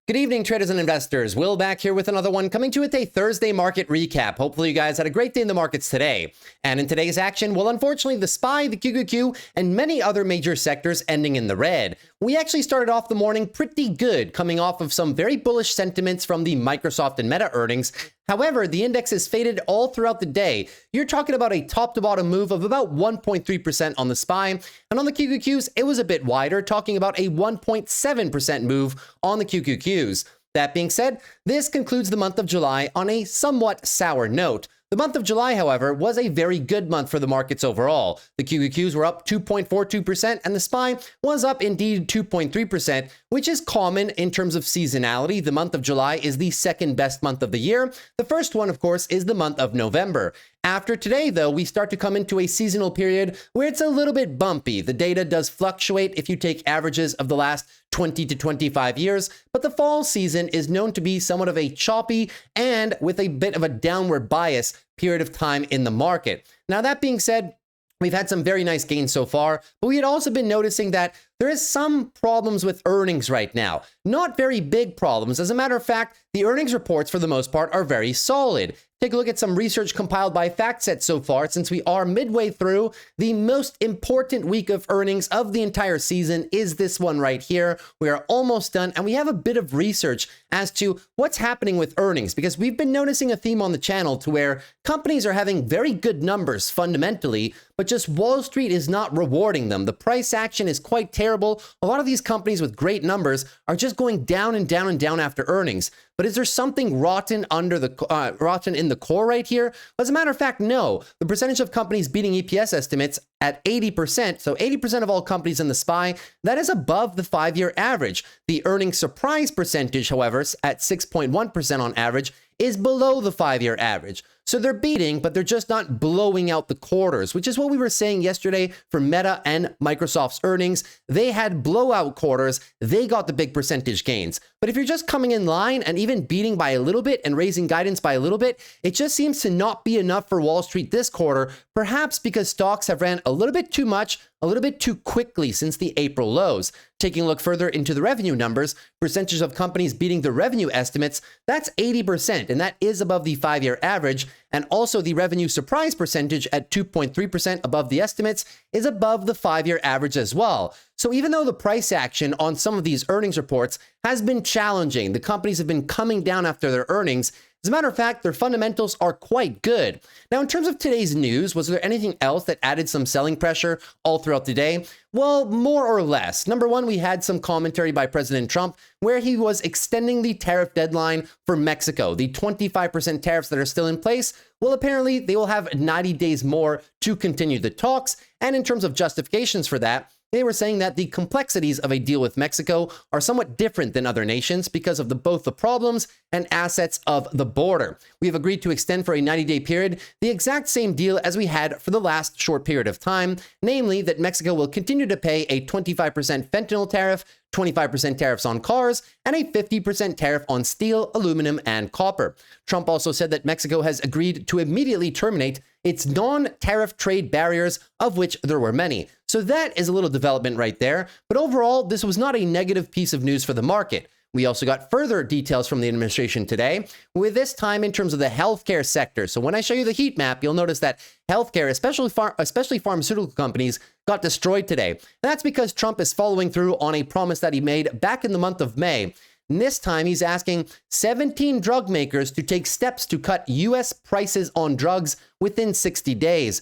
Good evening, traders and investors. Will back here with another one, coming to you with a Thursday market recap. Hopefully you guys had a great day in the markets today. And in today's action, well, unfortunately, the SPY, the QQQ, and many other major sectors ending in the red. We actually started off the morning pretty good, coming off of some very bullish sentiments from the Microsoft and Meta earnings. However, the index has faded all throughout the day. You're talking about a top-to-bottom move of about 1.3% on the SPY, and on the QQQs, it was a bit wider, talking about a 1.7% move on the QQQs. That being said, this concludes the month of July on a somewhat sour note. The month of July, however, was a very good month for the markets overall. The QQQs were up 2.42% and the SPY was up indeed 2.3%, which is common in terms of seasonality. The month of July is the second best month of the year. The first one, of course, is the month of November. After today, though, we start to come into a seasonal period where it's a little bit bumpy. The data does fluctuate if you take averages of the last 20 to 25 years, but the fall season is known to be somewhat of a choppy and with a bit of a downward bias period of time in the market. Now, that being said, we've had some very nice gains so far, but we had also been noticing that there is some problems with earnings right now. Not very big problems. As a matter of fact, the earnings reports for the most part are very solid. Take a look at some research compiled by FactSet so far, since we are midway through. The most important week of earnings of the entire season is this one right here. We are almost done, and we have a bit of research as to what's happening with earnings, because we've been noticing a theme on the channel to where companies are having very good numbers fundamentally, but just Wall Street is not rewarding them. The price action is quite terrible. A lot of these companies with great numbers are just going down and down and down after earnings. But is there something rotten in the core right here? As a matter of fact, no. The percentage of companies beating EPS estimates at 80%, so 80% of all companies in the SPY, that is above the 5-year average. The earnings surprise percentage, however, at 6.1% on average, is below the 5-year average. So they're beating, but they're just not blowing out the quarters, which is what we were saying yesterday for Meta and Microsoft's earnings. They had blowout quarters. They got the big percentage gains. But if you're just coming in line and even beating by a little bit and raising guidance by a little bit, it just seems to not be enough for Wall Street this quarter, perhaps because stocks have ran a little bit too much, a little bit too quickly since the April lows. Taking a look further into the revenue numbers, percentage of companies beating the revenue estimates, that's 80%, and that is above the 5-year average. And also the revenue surprise percentage at 2.3% above the estimates is above the 5-year average as well. So even though the price action on some of these earnings reports has been challenging, the companies have been coming down after their earnings. As a matter of fact, their fundamentals are quite good. Now, in terms of today's news, was there anything else that added some selling pressure all throughout the day? Well, more or less. Number one, we had some commentary by President Trump where he was extending the tariff deadline for Mexico. The 25% tariffs that are still in place, well, apparently they will have 90 days more to continue the talks. And in terms of justifications for that, they were saying that the complexities of a deal with Mexico are somewhat different than other nations because of both the problems and assets of the border. We have agreed to extend for a 90-day period the exact same deal as we had for the last short period of time, namely that Mexico will continue to pay a 25% fentanyl tariff, 25% tariffs on cars, and a 50% tariff on steel, aluminum, and copper. Trump also said that Mexico has agreed to immediately terminate its non-tariff trade barriers, of which there were many. So that is a little development right there. But overall, this was not a negative piece of news for the market. We also got further details from the administration today, with this time in terms of the healthcare sector. So when I show you the heat map, you'll notice that healthcare, especially pharmaceutical companies, got destroyed today. And that's because Trump is following through on a promise that he made back in the month of May. And this time, he's asking 17 drug makers to take steps to cut U.S. prices on drugs within 60 days,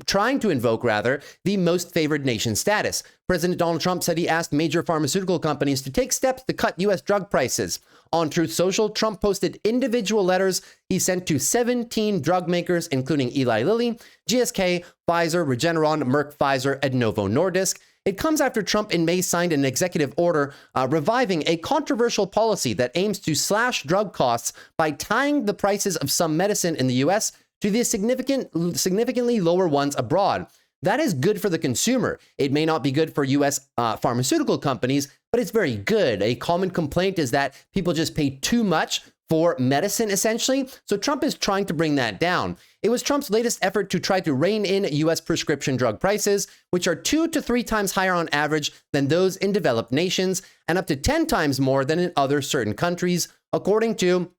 trying to invoke the most favored nation status. President Donald Trump said he asked major pharmaceutical companies to take steps to cut U.S. drug prices. On Truth Social, Trump posted individual letters he sent to 17 drug makers, including Eli Lilly, GSK, Pfizer, Regeneron, Merck, Pfizer, and Novo Nordisk. It comes after Trump in May signed an executive order reviving a controversial policy that aims to slash drug costs by tying the prices of some medicine in the U.S. to the significantly lower ones abroad. That is good for the consumer. It may not be good for U.S. Pharmaceutical companies, but it's very good. A common complaint is that people just pay too much for medicine, essentially. So Trump is trying to bring that down. It was Trump's latest effort to try to rein in U.S. prescription drug prices, which are 2 to 3 times higher on average than those in developed nations and up to 10 times more than in other certain countries, according to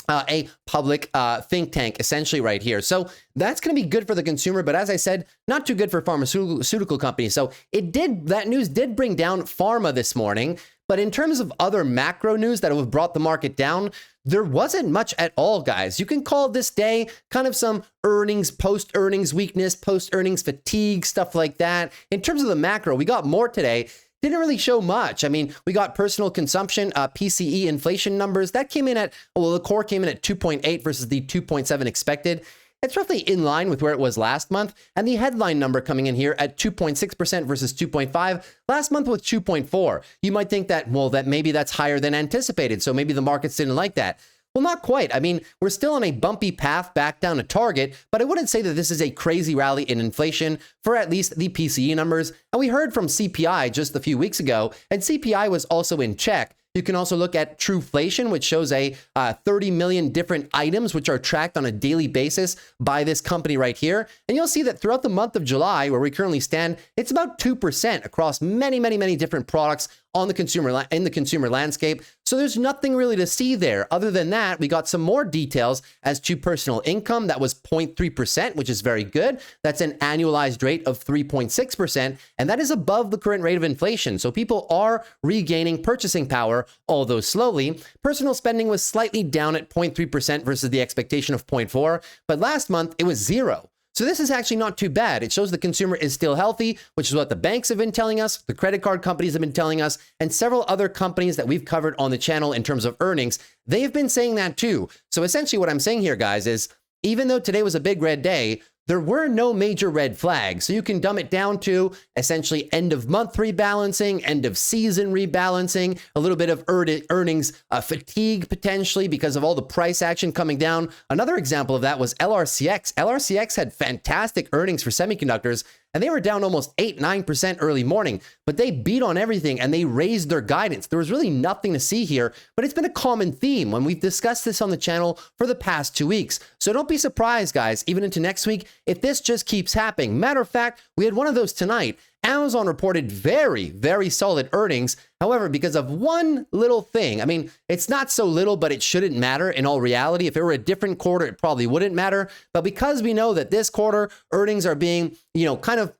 a public think tank, essentially right here. So that's going to be good for the consumer, but as I said, not too good for pharmaceutical companies. So that news did bring down pharma this morning. But in terms of other macro news that have brought the market down, there wasn't much at all, guys. You can call this day kind of some earnings, post-earnings weakness, post-earnings fatigue, stuff like that. In terms of the macro, we got more today. Didn't really show much. I mean, we got personal consumption, PCE inflation numbers. That came in at, well, the core came in at 2.8 versus the 2.7 expected. It's roughly in line with where it was last month. And the headline number coming in here at 2.6% versus 2.5. Last month was 2.4. You might think that, well, that maybe that's higher than anticipated. So maybe the markets didn't like that. Well, not quite. I mean, we're still on a bumpy path back down to target, but I wouldn't say that this is a crazy rally in inflation for at least the PCE numbers. And we heard from CPI just a few weeks ago, and CPI was also in check. You can also look at Trueflation, which shows a 30 million different items which are tracked on a daily basis by this company right here. And you'll see that throughout the month of July, where we currently stand, it's about 2% across many different products on the consumer landscape. So there's nothing really to see there. Other than that, we got some more details as to personal income. That was 0.3%, which is very good. That's an annualized rate of 3.6%, and that is above the current rate of inflation. So people are regaining purchasing power, although slowly. Personal spending was slightly down at 0.3% versus the expectation of 0.4%, but last month it was 0. So this is actually not too bad. It shows the consumer is still healthy, which is what the banks have been telling us, the credit card companies have been telling us, and several other companies that we've covered on the channel in terms of earnings, they've been saying that too. So essentially what I'm saying here, guys, is even though today was a big red day, there were no major red flags. So you can dumb it down to essentially end of month rebalancing, end of season rebalancing, a little bit of earnings fatigue potentially because of all the price action coming down. Another example of that was LRCX. LRCX had fantastic earnings for semiconductors, and they were down almost 8-9% early morning, but they beat on everything and they raised their guidance. There was really nothing to see here, but it's been a common theme when we've discussed this on the channel for the past 2 weeks. So don't be surprised, guys, even into next week, if this just keeps happening. Matter of fact, we had one of those tonight. Amazon reported very solid earnings. However, because of one little thing, I mean, it's not so little, but it shouldn't matter in all reality. If it were a different quarter, it probably wouldn't matter. But because we know that this quarter earnings are being, kind of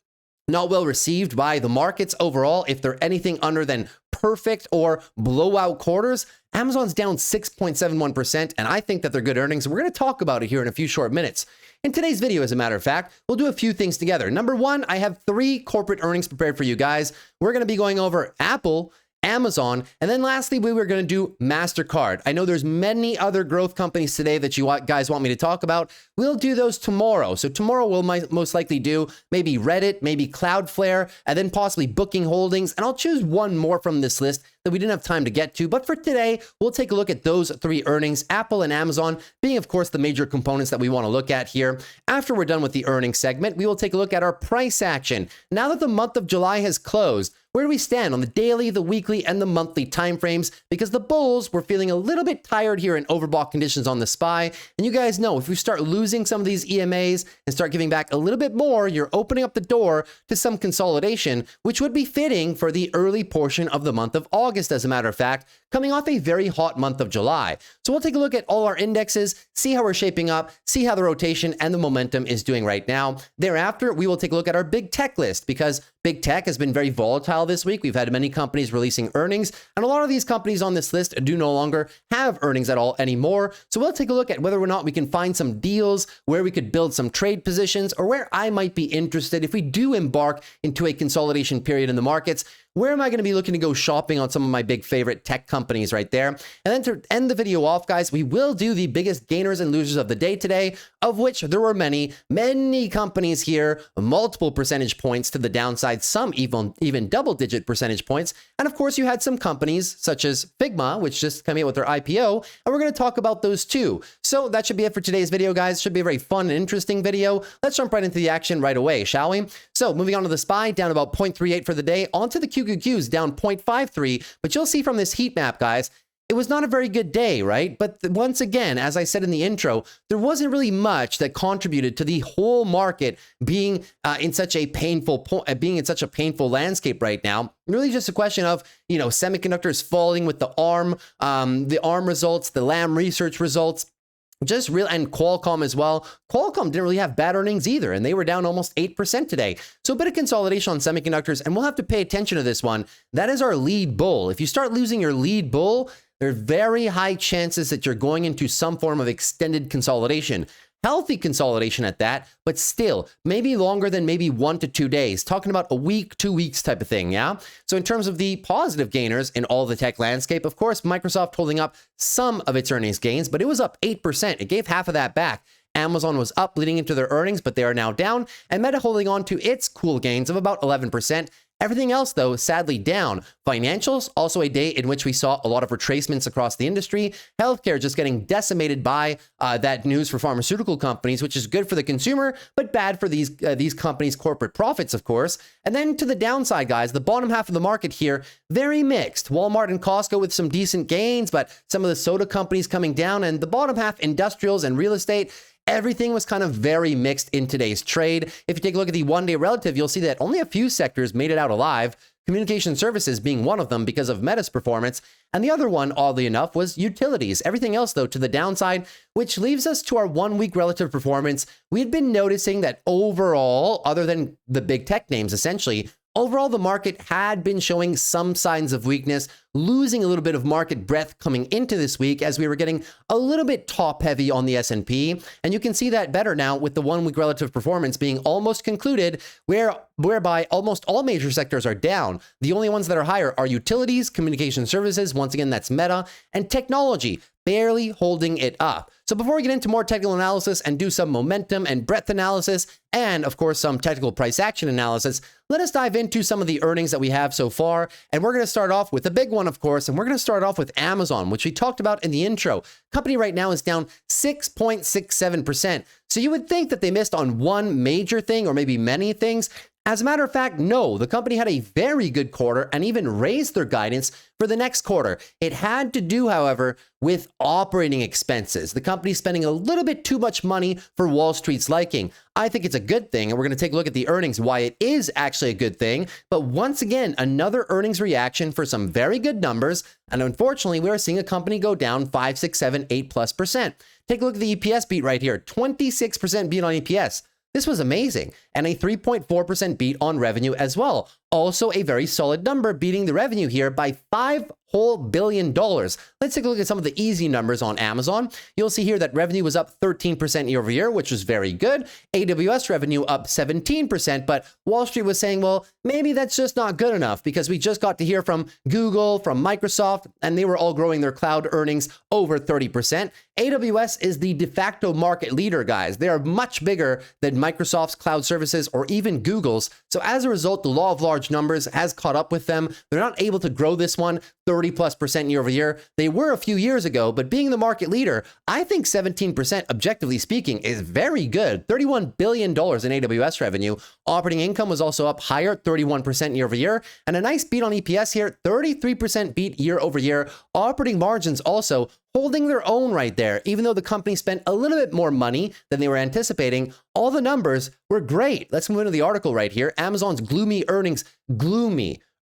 not well received by the markets overall, if they're anything under than perfect or blowout quarters, Amazon's down 6.71%, and I think that they're good earnings. We're going to talk about it here in a few short minutes. In today's video, as a matter of fact, we'll do a few things together. Number one, I have 3 corporate earnings prepared for you guys. We're going to be going over Apple, Amazon, and then lastly, we were going to do Mastercard. I know there's many other growth companies today that you guys want me to talk about. We'll do those tomorrow. So tomorrow we'll most likely do maybe Reddit, maybe Cloudflare, and then possibly Booking Holdings. And I'll choose one more from this list that we didn't have time to get to. But for today, we'll take a look at those 3 earnings, Apple and Amazon being, of course, the major components that we want to look at here. After we're done with the earnings segment, we will take a look at our price action. Now that the month of July has closed, where do we stand on the daily, the weekly, and the monthly timeframes? Because the bulls were feeling a little bit tired here in overbought conditions on the SPY. And you guys know, if we start losing some of these EMAs and start giving back a little bit more, you're opening up the door to some consolidation, which would be fitting for the early portion of the month of August, as a matter of fact, coming off a very hot month of July. So we'll take a look at all our indexes, see how we're shaping up, see how the rotation and the momentum is doing right now. Thereafter, we will take a look at our big tech list, because big tech has been very volatile this week. We've had many companies releasing earnings, and a lot of these companies on this list do no longer have earnings at all anymore. So we'll take a look at whether or not we can find some deals where we could build some trade positions, or where I might be interested if we do embark into a consolidation period in the markets. Where am I going to be looking to go shopping on some of my big favorite tech companies right there? And then to end the video off, guys, we will do the biggest gainers and losers of the day today, of which there were many companies here, multiple percentage points to the downside, some even double-digit percentage points. And of course, you had some companies such as Figma, which just came out with their IPO, and we're going to talk about those too. So that should be it for today's video, guys. Should be a very fun and interesting video. Let's jump right into the action right away, shall we? So moving on to the SPY, down about 0.38 for the day, onto the QQQs down 0.53, but you'll see from this heat map, guys, it was not a very good day, right? But once again, as I said in the intro, there wasn't really much that contributed to the whole market being in such a painful landscape right now. Really just a question of, semiconductors falling with the ARM results, the Lam research results. And Qualcomm as well. Qualcomm didn't really have bad earnings either, and they were down almost 8% today. So a bit of consolidation on semiconductors, and we'll have to pay attention to this one. That is our lead bull. If you start losing your lead bull, there are very high chances that you're going into some form of extended consolidation. Healthy consolidation at that, but still maybe longer than maybe 1 to 2 days. Talking about a week, 2 weeks type of thing, yeah? So in terms of the positive gainers in all the tech landscape, of course, Microsoft holding up some of its earnings gains, but it was up 8%. It gave half of that back. Amazon was up leading into their earnings, but they are now down, and Meta holding on to its cool gains of about 11%. Everything else, though, sadly down. Financials, also a day in which we saw a lot of retracements across the industry. Healthcare just getting decimated by that news for pharmaceutical companies, which is good for the consumer, but bad for these companies' corporate profits, of course. And then to the downside, guys, the bottom half of the market here, very mixed. Walmart and Costco with some decent gains, but some of the soda companies coming down, and the bottom half, industrials and real estate. Everything was kind of very mixed in today's trade. If you take a look at the one-day relative, you'll see that only a few sectors made it out alive, communication services being one of them because of Meta's performance, and the other one, oddly enough, was utilities. Everything else, though, to the downside, which leaves us to our 1 week relative performance. We had been noticing that overall, other than the big tech names, essentially, overall, the market had been showing some signs of weakness, losing a little bit of market breadth coming into this week as we were getting a little bit top heavy on the S&P. And you can see that better now with the 1 week relative performance being almost concluded, whereby almost all major sectors are down. The only ones that are higher are utilities, communication services, once again, that's Meta, and technology, barely holding it up. So before we get into more technical analysis and do some momentum and breadth analysis, and of course some technical price action analysis, let us dive into some of the earnings that we have so far. And we're going to start off with a big one, of course, and we're going to start off with Amazon, which we talked about in the intro. Company right now is down 6.67%. So you would think that they missed on one major thing or maybe many things. As a matter of fact, no, the company had a very good quarter and even raised their guidance for the next quarter. It had to do, however, with operating expenses. The company's spending a little bit too much money for Wall Street's liking. I think it's a good thing, and we're going to take a look at the earnings, why it is actually a good thing. But once again, another earnings reaction for some very good numbers. And unfortunately, we are seeing a company go down 5, 6, 7, 8+%. Take a look at the EPS beat right here, 26% beat on EPS. This was amazing, and a 3.4% beat on revenue as well. Also a very solid number, beating the revenue here by $5 whole billion. Let's take a look at some of the easy numbers on Amazon. You'll see here that revenue was up 13% year over year, which was very good. AWS revenue up 17%, but Wall Street was saying, well, maybe that's just not good enough because we just got to hear from Google, from Microsoft, and they were all growing their cloud earnings over 30%. AWS is the de facto market leader, guys. They are much bigger than Microsoft's cloud services or even Google's. So as a result, the law of large numbers has caught up with them. They're not able to grow this one 30+% year over year. They were a few years ago, but being the market leader, I think 17%, objectively speaking, is very good. $31 billion in AWS revenue. Operating income was also up higher, 31% year over year, and a nice beat on EPS here, 33% beat year over year. Operating margins also holding their own right there. Even though the company spent a little bit more money than they were anticipating, all the numbers were great. Let's move into the article right here. Amazon's gloomy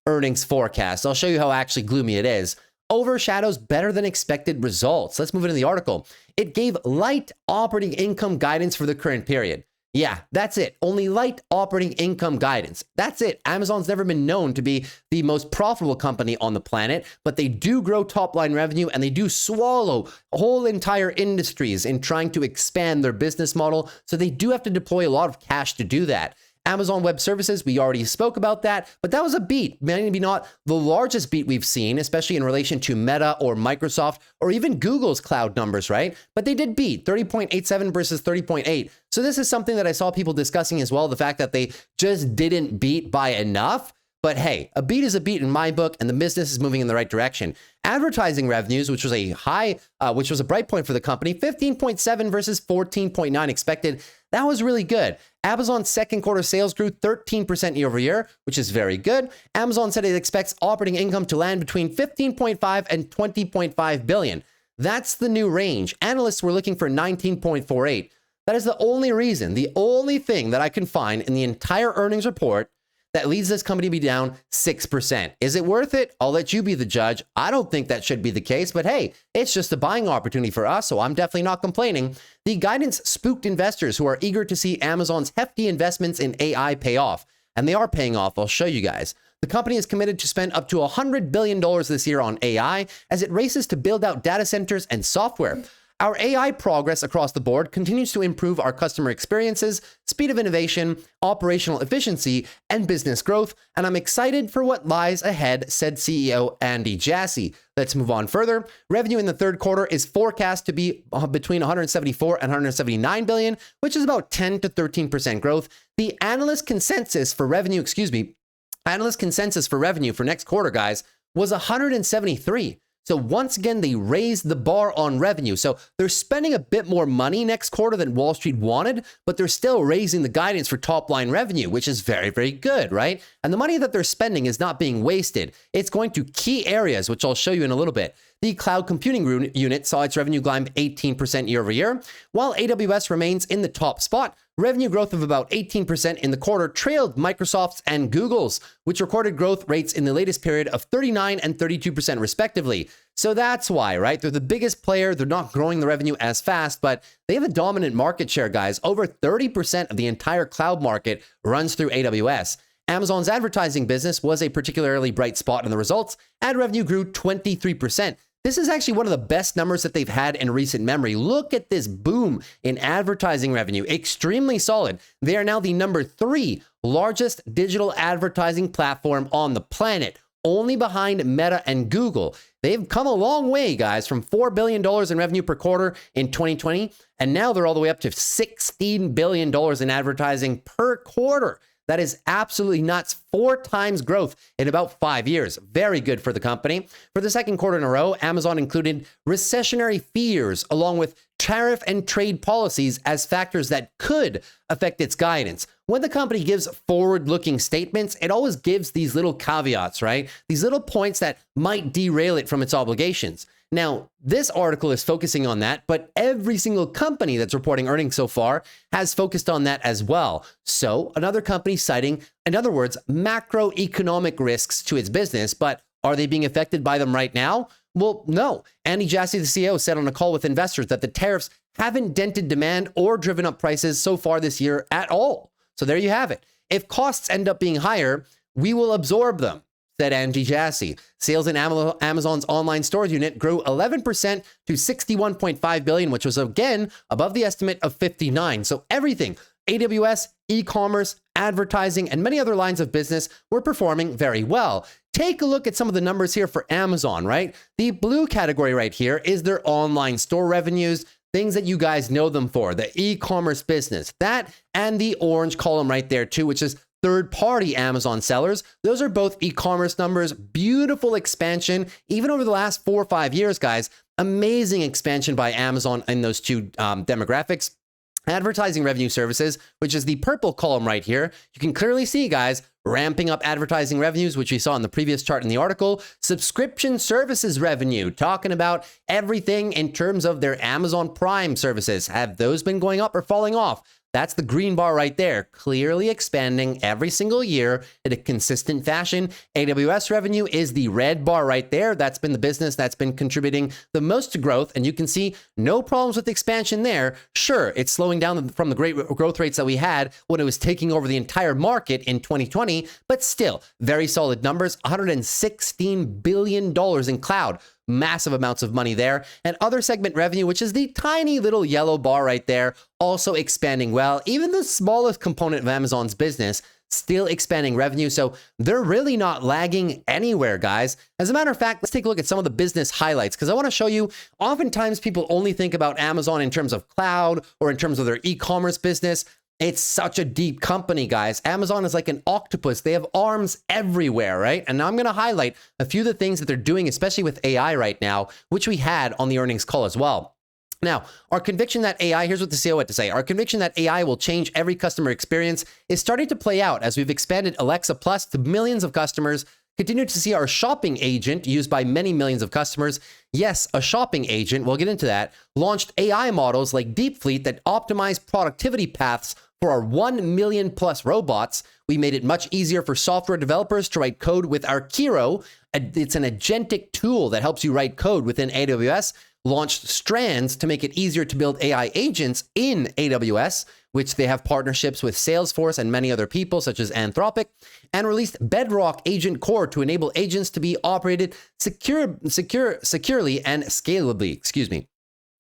earnings forecast. I'll show you how actually gloomy it is. Overshadows better than expected results. Let's move into the article. It gave light operating income guidance for the current period. Yeah, that's it. Only light operating income guidance. That's it. Amazon's never been known to be the most profitable company on the planet, but they do grow top line revenue and they do swallow whole entire industries in trying to expand their business model. So they do have to deploy a lot of cash to do that. Amazon Web Services, we already spoke about that, but that was a beat, maybe not the largest beat we've seen, especially in relation to Meta or Microsoft or even Google's cloud numbers, right? But they did beat 30.87 versus 30.8. So this is something that I saw people discussing as well, the fact that they just didn't beat by enough. But hey, a beat is a beat in my book, and the business is moving in the right direction. Advertising revenues, which was a bright point for the company, 15.7 versus 14.9 expected. That was really good. Amazon's second quarter sales grew 13% year over year, which is very good. Amazon said it expects operating income to land between 15.5 and 20.5 billion. That's the new range. Analysts were looking for 19.48. That is the only reason, the only thing that I can find in the entire earnings report that leads this company to be down 6%. Is it worth it? I'll let you be the judge. I don't think that should be the case, but hey, it's just a buying opportunity for us, so I'm definitely not complaining. The guidance spooked investors who are eager to see Amazon's hefty investments in AI pay off, and they are paying off. I'll show you guys. The company is committed to spend up to $100 billion this year on AI as it races to build out data centers and software. Our AI progress across the board continues to improve our customer experiences, speed of innovation, operational efficiency, and business growth, and I'm excited for what lies ahead, said CEO Andy Jassy. Let's move on further. Revenue in the third quarter is forecast to be between 174 and 179 billion, which is about 10 to 13% growth. The analyst consensus for revenue for next quarter, guys, was 173. So once again, they raised the bar on revenue. So they're spending a bit more money next quarter than Wall Street wanted, but they're still raising the guidance for top line revenue, which is very, very good, right? And the money that they're spending is not being wasted. It's going to key areas, which I'll show you in a little bit. The cloud computing unit saw its revenue climb 18% year over year, while AWS remains in the top spot. Revenue growth of about 18% in the quarter trailed Microsoft's and Google's, which recorded growth rates in the latest period of 39 and 32% respectively. So that's why, right? They're the biggest player. They're not growing the revenue as fast, but they have a dominant market share, guys. Over 30% of the entire cloud market runs through AWS. Amazon's advertising business was a particularly bright spot in the results. Ad revenue grew 23%. This is actually one of the best numbers that they've had in recent memory. Look at this boom in advertising revenue. Extremely solid. They are now the number 3 largest digital advertising platform on the planet, only behind Meta and Google. They've come a long way, guys, from $4 billion in revenue per quarter in 2020, and now they're all the way up to $16 billion in advertising per quarter. That is absolutely nuts. 4 times growth in about 5 years. Very good for the company. For the second quarter in a row, Amazon included recessionary fears along with tariff and trade policies as factors that could affect its guidance. When the company gives forward-looking statements, it always gives these little caveats, right? These little points that might derail it from its obligations. Now, this article is focusing on that, but every single company that's reporting earnings so far has focused on that as well. So another company citing, in other words, macroeconomic risks to its business, but are they being affected by them right now? Well, no. Andy Jassy, the CEO, said on a call with investors that the tariffs haven't dented demand or driven up prices so far this year at all. So there you have it. If costs end up being higher, we will absorb them, said Andy Jassy. Sales in Amazon's online stores unit grew 11% to 61.5 billion, which was again above the estimate of 59. So everything, AWS, e-commerce, advertising, and many other lines of business were performing very well. Take a look at some of the numbers here for Amazon, right? The blue category right here is their online store revenues, things that you guys know them for, the e-commerce business. That and the orange column right there too, which is third-party Amazon sellers. Those are both e-commerce numbers. Beautiful expansion, even over the last 4 or 5 years, guys. Amazing expansion by Amazon in those two demographics. Advertising revenue services, which is the purple column right here. You can clearly see, guys, ramping up advertising revenues, which we saw in the previous chart in the article. Subscription services revenue, talking about everything in terms of their Amazon Prime services. Have those been going up or falling off? That's the green bar right there, clearly expanding every single year in a consistent fashion. AWS revenue is the red bar right there. That's been the business that's been contributing the most to growth. And you can see no problems with expansion there. Sure, it's slowing down from the great growth rates that we had when it was taking over the entire market in 2020, but still very solid numbers, $116 billion in cloud. Massive amounts of money there. And other segment revenue, which is the tiny little yellow bar right there, also expanding well. Even the smallest component of Amazon's business still expanding revenue. So they're really not lagging anywhere, guys. As a matter of fact, let's take a look at some of the business highlights, because I want to show you, oftentimes people only think about Amazon in terms of cloud or in terms of their e-commerce business. It's such a deep company, guys. Amazon is like an octopus. They have arms everywhere, right? And now I'm going to highlight a few of the things that they're doing, especially with AI right now, which we had on the earnings call as well. Now, our conviction that AI, here's what the CEO had to say. Our conviction that AI will change every customer experience is starting to play out as we've expanded Alexa Plus to millions of customers, continue to see our shopping agent used by many millions of customers. Yes, a shopping agent, we'll get into that, launched AI models like Deepfleet that optimize productivity paths for our 1 million plus robots. We made it much easier for software developers to write code with our Kiro. It's an agentic tool that helps you write code within AWS. Launched Strands to make it easier to build AI agents in AWS, which they have partnerships with Salesforce and many other people, such as Anthropic, and released Bedrock Agent Core to enable agents to be operated securely and scalably.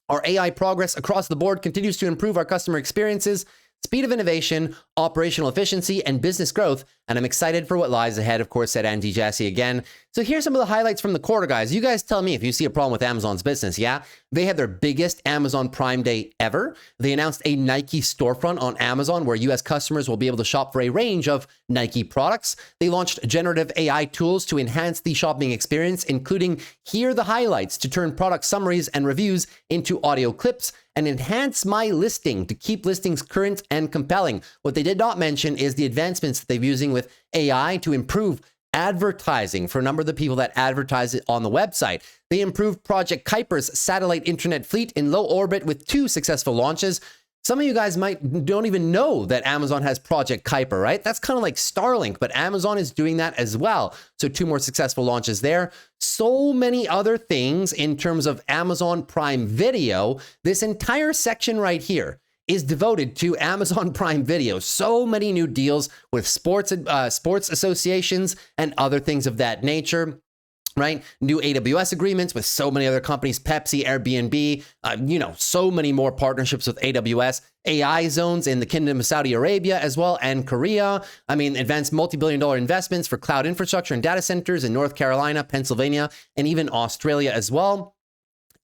Our AI progress across the board continues to improve our customer experiences, speed of innovation, operational efficiency, and business growth, and I'm excited for what lies ahead, of course, said Andy Jassy again. So here's some of the highlights from the quarter, guys. You guys tell me if you see a problem with Amazon's business, yeah? They had their biggest Amazon Prime Day ever. They announced a Nike storefront on Amazon where US customers will be able to shop for a range of Nike products. They launched generative AI tools to enhance the shopping experience, including Hear the Highlights to turn product summaries and reviews into audio clips, and Enhance My Listing to keep listings current and compelling. What they did not mention is the advancements that they're using with AI to improve advertising for a number of the people that advertise it on the website. They improved Project Kuiper's satellite internet fleet in low orbit with 2 successful launches. Some of you guys don't even know that Amazon has Project Kuiper, right? That's kind of like Starlink, but Amazon is doing that as well. So 2 more successful launches there. So many other things in terms of Amazon Prime Video. This entire section right here is devoted to Amazon Prime Video. So many new deals with sports associations and other things of that nature. Right? New AWS agreements with so many other companies, Pepsi, Airbnb, so many more partnerships with AWS, AI zones in the Kingdom of Saudi Arabia as well, and Korea. Advanced multi-billion-dollar investments for cloud infrastructure and data centers in North Carolina, Pennsylvania, and even Australia as well.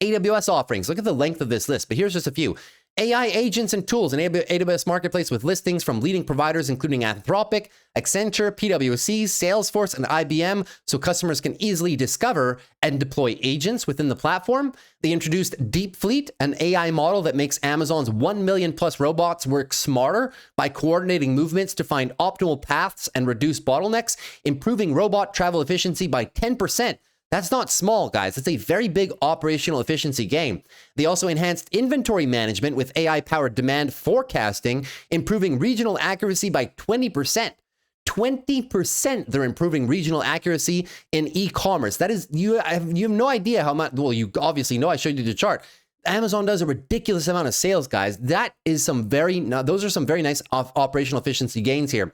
AWS offerings. Look at the length of this list, but here's just a few. AI agents and tools in AWS Marketplace with listings from leading providers including Anthropic, Accenture, PwC, Salesforce, and IBM, so customers can easily discover and deploy agents within the platform. They introduced Deepfleet, an AI model that makes Amazon's 1 million plus robots work smarter by coordinating movements to find optimal paths and reduce bottlenecks, improving robot travel efficiency by 10%. That's not small, guys. It's a very big operational efficiency gain. They also enhanced inventory management with AI-powered demand forecasting, improving regional accuracy by 20%. 20% they're improving regional accuracy in e-commerce. That is, you have no idea how much, well, you obviously know, I showed you the chart. Amazon does a ridiculous amount of sales, guys. Those are some very nice operational efficiency gains here.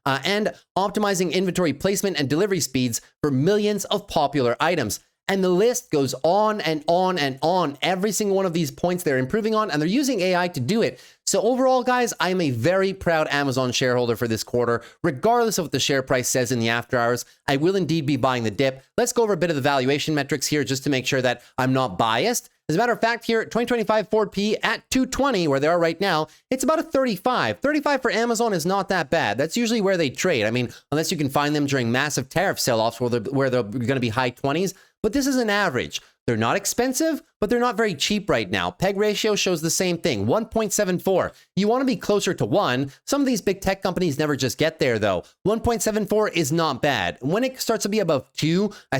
And optimizing inventory placement and delivery speeds for millions of popular items. And the list goes on and on and on. Every single one of these points they're improving on, and they're using AI to do it. So overall, guys, I am a very proud Amazon shareholder for this quarter. Regardless of what the share price says in the after hours, I will indeed be buying the dip. Let's go over a bit of the valuation metrics here just to make sure that I'm not biased. As a matter of fact, here, 2025 Ford P at 220, where they are right now, it's about a 35. 35 for Amazon is not that bad. That's usually where they trade. Unless you can find them during massive tariff sell-offs where they're going to be high 20s. But this is an average. They're not expensive, but they're not very cheap right now. PEG ratio shows the same thing, 1.74. You want to be closer to 1. Some of these big tech companies never just get there, though. 1.74 is not bad. When it starts to be above 2, I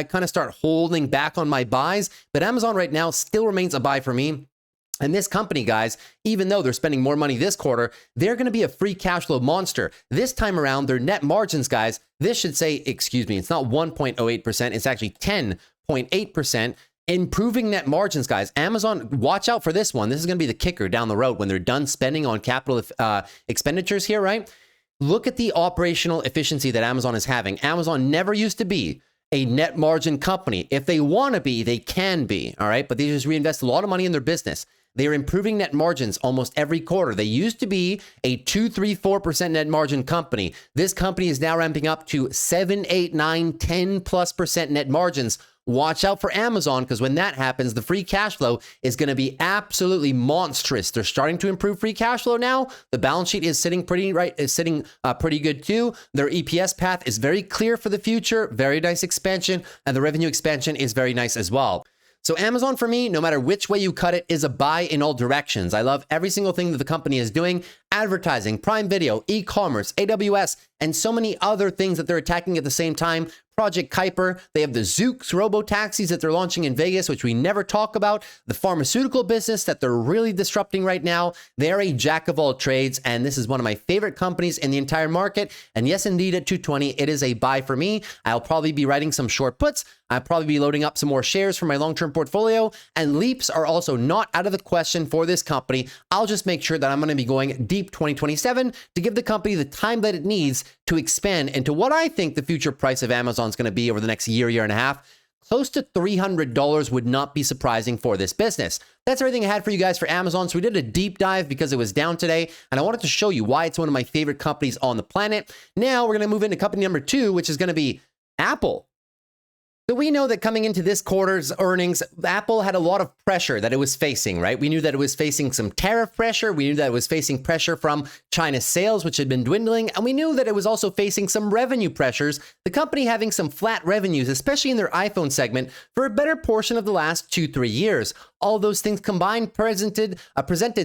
kind of start holding back on my buys, but Amazon right now still remains a buy for me. And this company, guys, even though they're spending more money this quarter, they're going to be a free cash flow monster. This time around, their net margins, guys, this should say, it's not 1.08%, it's actually 10.8%. Improving net margins, guys. Amazon, watch out for this one. This is going to be the kicker down the road when they're done spending on capital expenditures here, right? Look at the operational efficiency that Amazon is having. Amazon never used to be a net margin company. If they want to be, they can be, all right? But they just reinvest a lot of money in their business. They are improving net margins almost every quarter. They used to be a 2, 3, 4% net margin company. This company is now ramping up to 7, 8, 9, 10+% net margins. Watch out for Amazon, because when that happens, the free cash flow is going to be absolutely monstrous. They're starting to improve free cash flow now. The balance sheet is sitting pretty good too. Their EPS path is very clear for the future. Very nice expansion, and the revenue expansion is very nice as well. So Amazon for me, no matter which way you cut it, is a buy in all directions. I love every single thing that the company is doing: advertising, Prime Video, e-commerce, AWS, and so many other things that they're attacking at the same time. Project Kuiper, they have the Zoox robo-taxis that they're launching in Vegas, which we never talk about, the pharmaceutical business that they're really disrupting right now. They're a jack of all trades, and this is one of my favorite companies in the entire market. And yes, indeed, at 220, it is a buy for me. I'll probably be writing some short puts. I'll probably be loading up some more shares for my long-term portfolio, and leaps are also not out of the question for this company. I'll just make sure that I'm going to be going deep 2027 to give the company the time that it needs to expand into what I think the future price of Amazon is going to be over the next year and a half. Close to $300 would not be surprising for this business. That's everything I had for you guys for Amazon. So we did a deep dive because it was down today, and I wanted to show you why it's one of my favorite companies on the planet. Now we're going to move into company number 2, which is going to be Apple. So we know that coming into this quarter's earnings, Apple had a lot of pressure that it was facing, right? We knew that it was facing some tariff pressure. We knew that it was facing pressure from China's sales, which had been dwindling. And we knew that it was also facing some revenue pressures, the company having some flat revenues, especially in their iPhone segment, for a better portion of the last 2-3 years. All those things combined presented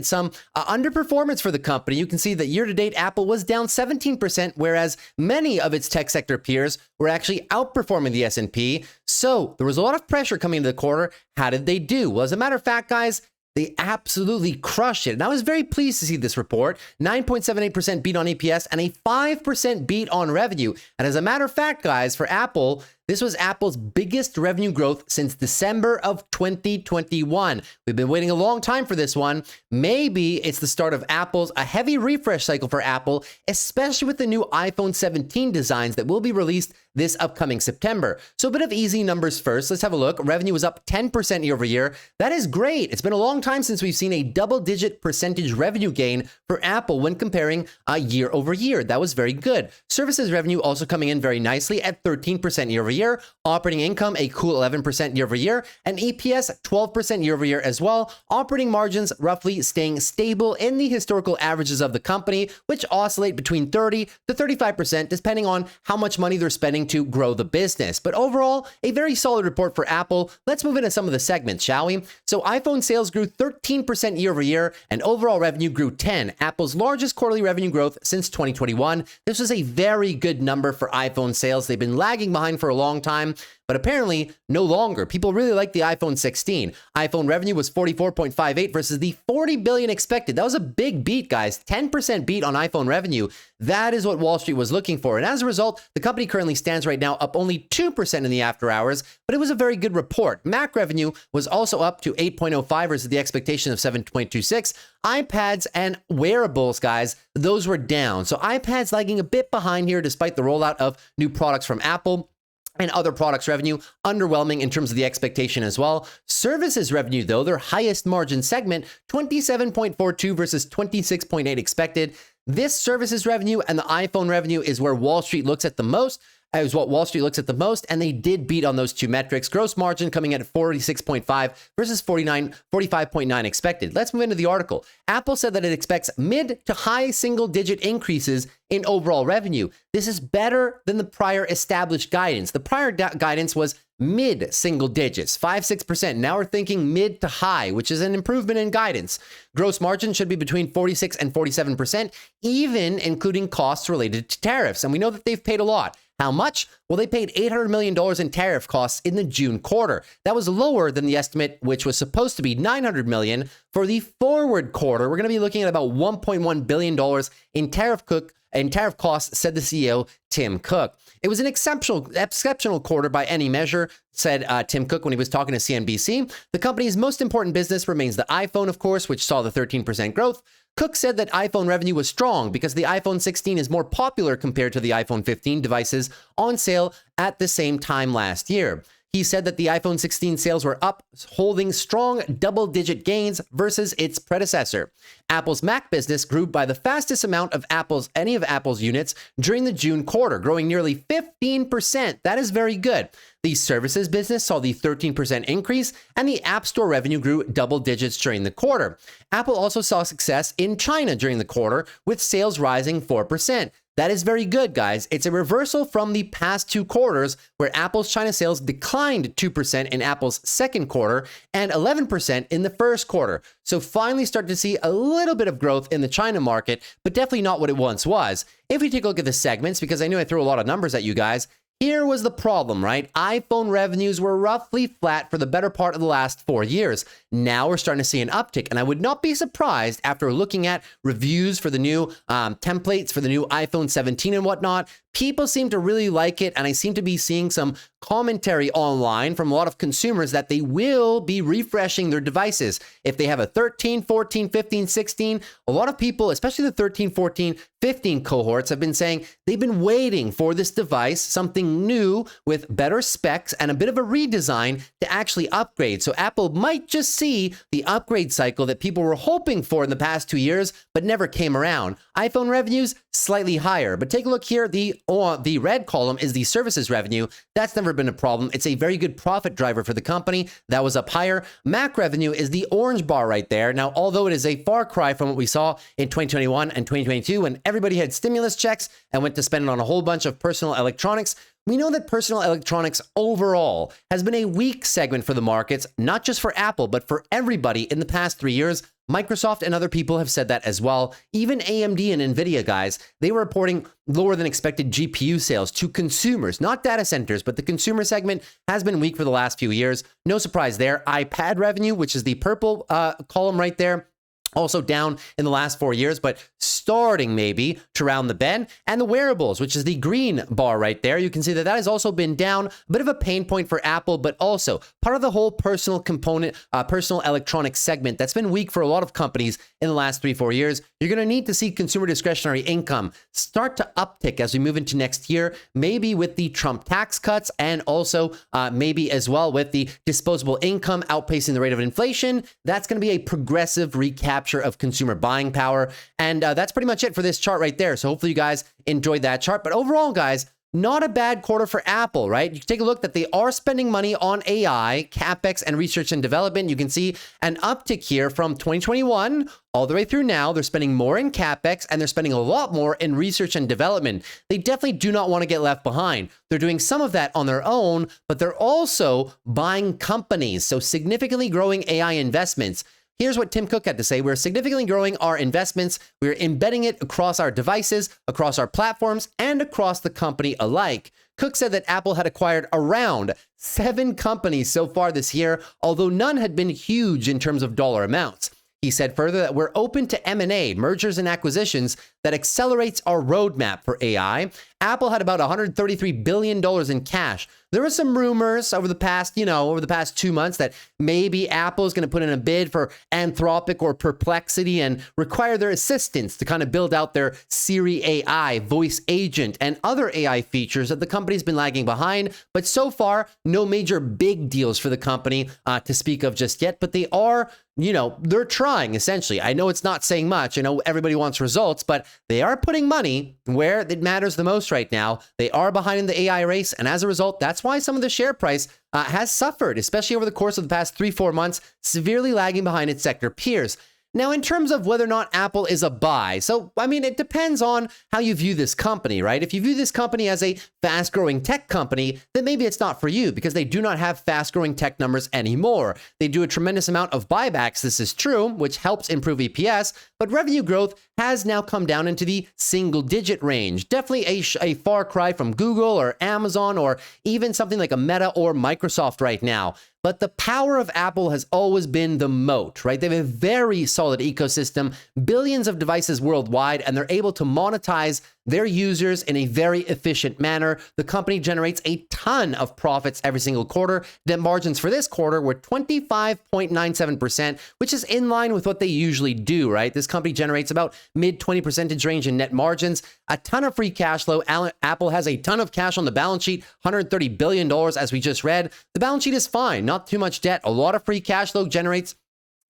some underperformance for the company. You can see that year-to-date, Apple was down 17%, whereas many of its tech sector peers were actually outperforming the S&P. So there was a lot of pressure coming into the quarter. How did they do? Well, as a matter of fact, guys, they absolutely crushed it. And I was very pleased to see this report. 9.78% beat on EPS and a 5% beat on revenue. And as a matter of fact, guys, for Apple, this was Apple's biggest revenue growth since December of 2021. We've been waiting a long time for this one. Maybe it's the start of a heavy refresh cycle for Apple, especially with the new iPhone 17 designs that will be released this upcoming September. So a bit of easy numbers first. Let's have a look. Revenue was up 10% year over year. That is great. It's been a long time since we've seen a double-digit percentage revenue gain for Apple when comparing year over year. That was very good. Services revenue also coming in very nicely at 13% year over year. Operating income, a cool 11% year over year, and EPS 12% year over year as well. Operating margins roughly staying stable in the historical averages of the company, which oscillate between 30 to 35% depending on how much money they're spending to grow the business. But overall, a very solid report for Apple. Let's move into some of the segments, shall we? So iPhone sales grew 13% year over year, and overall revenue grew 10%, Apple's largest quarterly revenue growth since 2021. This was a very good number for iPhone sales. They've been lagging behind for a long time, but apparently no longer. People really like the iPhone 16. iPhone revenue was 44.58 versus the 40 billion expected. That was a big beat, guys. 10% beat on iPhone revenue. That is what Wall Street was looking for. And as a result, the company currently stands right now up only 2% in the after hours, but it was a very good report. Mac revenue was also up to 8.05 versus the expectation of 7.26. iPads and wearables, guys, those were down. So iPads lagging a bit behind here despite the rollout of new products from Apple. And other products revenue underwhelming in terms of the expectation as well. Services revenue, though, their highest margin segment, 27.42 versus 26.8 expected. This services revenue and the iPhone revenue is where Wall Street looks at the most. Is what Wall Street looks at the most, and they did beat on those two metrics. Gross margin coming in at 46.5 versus 45.9 expected. Let's move into the article. Apple said that it expects mid to high single-digit increases in overall revenue. This is better than the prior established guidance. The prior guidance was mid single digits, 5-6%. Now we're thinking mid to high, which is an improvement in guidance. Gross margin should be between 46 and 47%, even including costs related to tariffs. And we know that they've paid a lot. How much? Well, they paid $800 million in tariff costs in the June quarter. That was lower than the estimate, which was supposed to be $900 million. For the forward quarter, we're going to be looking at about $1.1 billion in tariff costs, said the CEO, Tim Cook. It was an exceptional quarter by any measure, said Tim Cook when he was talking to CNBC. The company's most important business remains the iPhone, of course, which saw the 13% growth. Cook said that iPhone revenue was strong because the iPhone 16 is more popular compared to the iPhone 15 devices on sale at the same time last year. He said that the iPhone 16 sales were up, holding strong double-digit gains versus its predecessor. Apple's Mac business grew by the fastest amount of any of Apple's units during the June quarter, growing nearly 15%. That is very good. The services business saw the 13% increase, and the App Store revenue grew double digits during the quarter. Apple also saw success in China during the quarter, with sales rising 4%. That is very good, guys. It's a reversal from the past 2 quarters where Apple's China sales declined 2% in Apple's second quarter and 11% in the first quarter. So finally start to see a little bit of growth in the China market, but definitely not what it once was. If we take a look at the segments, because I knew I threw a lot of numbers at you guys, here was the problem, right? iPhone revenues were roughly flat for the better part of the last 4 years. Now we're starting to see an uptick, and I would not be surprised after looking at reviews for the new templates for the new iPhone 17 and whatnot. People seem to really like it, and I seem to be seeing some commentary online from a lot of consumers that they will be refreshing their devices. If they have a 13, 14, 15, 16, a lot of people, especially the 13, 14, 15 cohorts, have been saying they've been waiting for this device, something new with better specs and a bit of a redesign to actually upgrade. So Apple might just see the upgrade cycle that people were hoping for in the past 2 years, but never came around. iPhone revenues, slightly higher, but take a look here. The red column is the services revenue. That's never been a problem. It's a very good profit driver for the company. That was up higher. Mac revenue is the orange bar right there. Now, although it is a far cry from what we saw in 2021 and 2022 when everybody had stimulus checks and went to spend it on a whole bunch of personal electronics, we know that personal electronics overall has been a weak segment for the markets, not just for Apple, but for everybody in the past 3 years. Microsoft and other people have said that as well. Even AMD and NVIDIA, guys, they were reporting lower than expected GPU sales to consumers, not data centers, but the consumer segment has been weak for the last few years. No surprise there. iPad revenue, which is the purple column right there, also down in the last 4 years, but starting maybe to round the bend. And the wearables, which is the green bar right there, you can see that that has also been down, a bit of a pain point for Apple, but also part of the whole personal component, personal electronics segment that's been weak for a lot of companies in the last 3-4 years. You're going to need to see consumer discretionary income start to uptick as we move into next year, maybe with the Trump tax cuts and also maybe as well with the disposable income outpacing the rate of inflation. That's going to be a progressive recap of consumer buying power. And that's pretty much it for this chart right there. So hopefully you guys enjoyed that chart. But overall, guys, not a bad quarter for Apple, right? You can take a look that they are spending money on AI, CapEx, and research and development. You can see an uptick here from 2021 all the way through now. They're spending more in CapEx and they're spending a lot more in research and development. They definitely do not want to get left behind. They're doing some of that on their own, but they're also buying companies. So significantly growing AI investments. Here's what Tim Cook had to say. We're significantly growing our investments. We're embedding it across our devices, across our platforms, and across the company alike. Cook said that Apple had acquired around 7 companies so far this year, although none had been huge in terms of dollar amounts. He said further that we're open to M&A, mergers and acquisitions, that accelerates our roadmap for AI. Apple had about $133 billion in cash. There were some rumors over the past, over the past 2 months that maybe Apple is going to put in a bid for Anthropic or Perplexity and require their assistance to kind of build out their Siri AI, voice agent, and other AI features that the company's been lagging behind. But so far, no major big deals for the company to speak of just yet, but they are, they're trying essentially. I know it's not saying much. I know everybody wants results, but they are putting money where it matters the most right now. They are behind in the AI race. And as a result, that's why some of the share price has suffered, especially over the course of the past 3-4 months, severely lagging behind its sector peers. Now, in terms of whether or not Apple is a buy, so, it depends on how you view this company, right? If you view this company as a fast-growing tech company, then maybe it's not for you because they do not have fast-growing tech numbers anymore. They do a tremendous amount of buybacks, this is true, which helps improve EPS, but revenue growth has now come down into the single-digit range. Definitely a far cry from Google or Amazon or even something like a Meta or Microsoft right now. But the power of Apple has always been the moat, right? They have a very solid ecosystem, billions of devices worldwide, and they're able to monetize their users in a very efficient manner. The company generates a ton of profits every single quarter. Net margins for this quarter were 25.97%, which is in line with what they usually do, right? This company generates about mid 20% range in net margins, a ton of free cash flow. Apple has a ton of cash on the balance sheet, $130 billion as we just read. The balance sheet is fine, not too much debt, a lot of free cash flow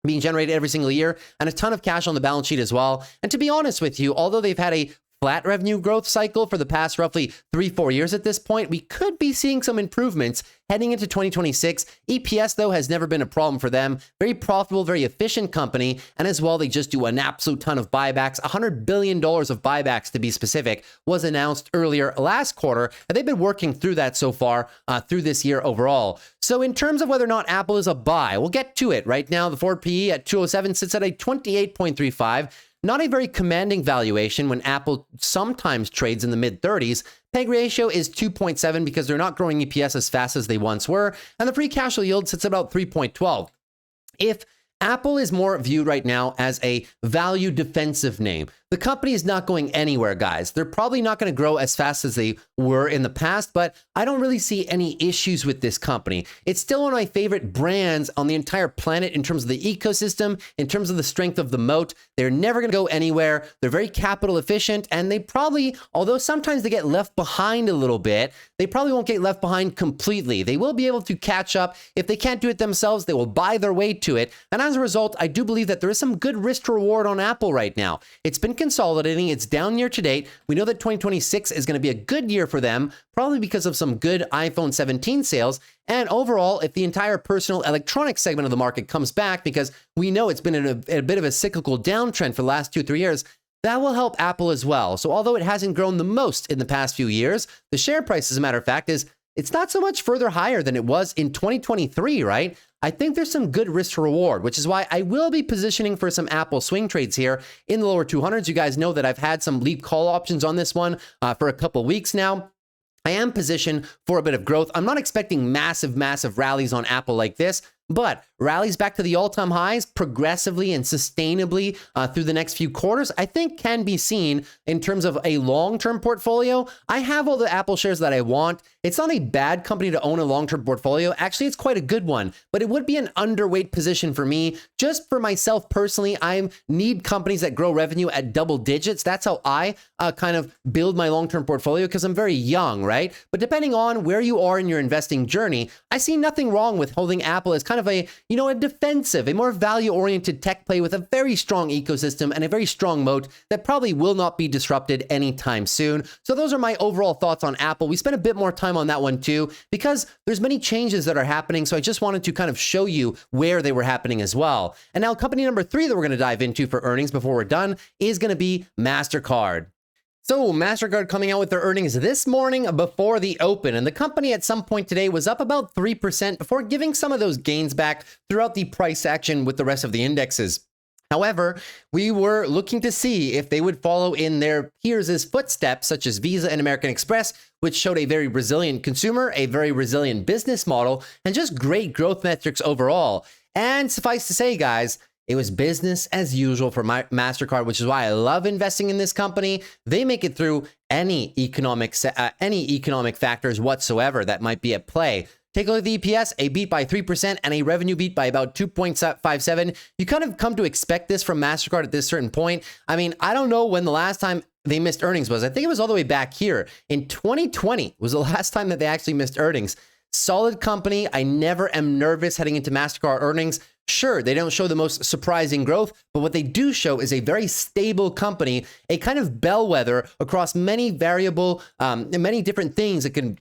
being generated every single year, and a ton of cash on the balance sheet as well. And to be honest with you, although they've had a flat revenue growth cycle for the past roughly 3-4 years at this point, we could be seeing some improvements heading into 2026. EPS, though, has never been a problem for them. Very profitable, very efficient company. And as well, they just do an absolute ton of buybacks. $100 billion of buybacks, to be specific, was announced earlier last quarter. And they've been working through that so far through this year overall. So in terms of whether or not Apple is a buy, we'll get to it. Right now, the forward PE at 207 sits at a 28.35. Not a very commanding valuation when Apple sometimes trades in the mid-30s. PEG ratio is 2.7 because they're not growing EPS as fast as they once were, and the free cash flow yield sits at about 3.12. If Apple is more viewed right now as a value defensive name, the company is not going anywhere, guys. They're probably not going to grow as fast as they were in the past, but I don't really see any issues with this company. It's still one of my favorite brands on the entire planet in terms of the ecosystem, in terms of the strength of the moat. They're never going to go anywhere. They're very capital efficient, and they probably, although sometimes they get left behind a little bit, they probably won't get left behind completely. They will be able to catch up. If they can't do it themselves, they will buy their way to it. And as a result, I do believe that there is some good risk to reward on Apple right now. It's been consolidating. It's down year to date. We know that 2026 is going to be a good year for them, probably because of some good iPhone 17 sales. And overall, if the entire personal electronics segment of the market comes back, because we know it's been in a bit of a cyclical downtrend for the last 2-3 years, that will help Apple as well. So although it hasn't grown the most in the past few years, the share price, as a matter of fact, it's not so much further higher than it was in 2023, right? I think there's some good risk to reward, which is why I will be positioning for some Apple swing trades here in the lower 200s. You guys know that I've had some leap call options on this one for a couple weeks now. I am positioned for a bit of growth. I'm not expecting massive rallies on Apple like this, but rallies back to the all-time highs progressively and sustainably through the next few quarters, I think can be seen in terms of a long-term portfolio. I have all the Apple shares that I want. It's not a bad company to own a long-term portfolio. Actually, it's quite a good one, but it would be an underweight position for me. Just for myself personally, I need companies that grow revenue at double digits. That's how I kind of build my long-term portfolio because I'm very young, right? But depending on where you are in your investing journey, I see nothing wrong with holding Apple as kind of a defensive, a more value-oriented tech play with a very strong ecosystem and a very strong moat that probably will not be disrupted anytime soon. So those are my overall thoughts on Apple. We spent a bit more time on that one too, because there's many changes that are happening. So I just wanted to kind of show you where they were happening as well. And now company number 3 that we're going to dive into for earnings before we're done is going to be Mastercard. So Mastercard coming out with their earnings this morning before the open, and the company at some point today was up about 3% before giving some of those gains back throughout the price action with the rest of the indexes. However, we were looking to see if they would follow in their peers' footsteps, such as Visa and American Express, which showed a very resilient consumer, a very resilient business model, and just great growth metrics overall. And suffice to say, guys, it was business as usual for Mastercard, which is why I love investing in this company. They make it through any economic factors whatsoever that might be at play. Take a look at the EPS, a beat by 3% and a revenue beat by about 2.57. You kind of come to expect this from Mastercard at this certain point. I mean, I don't know when the last time they missed earnings was. I think it was all the way back here. In 2020 was the last time that they actually missed earnings. Solid company. I never am nervous heading into Mastercard earnings. Sure, they don't show the most surprising growth, but what they do show is a very stable company, a kind of bellwether across many many different things that can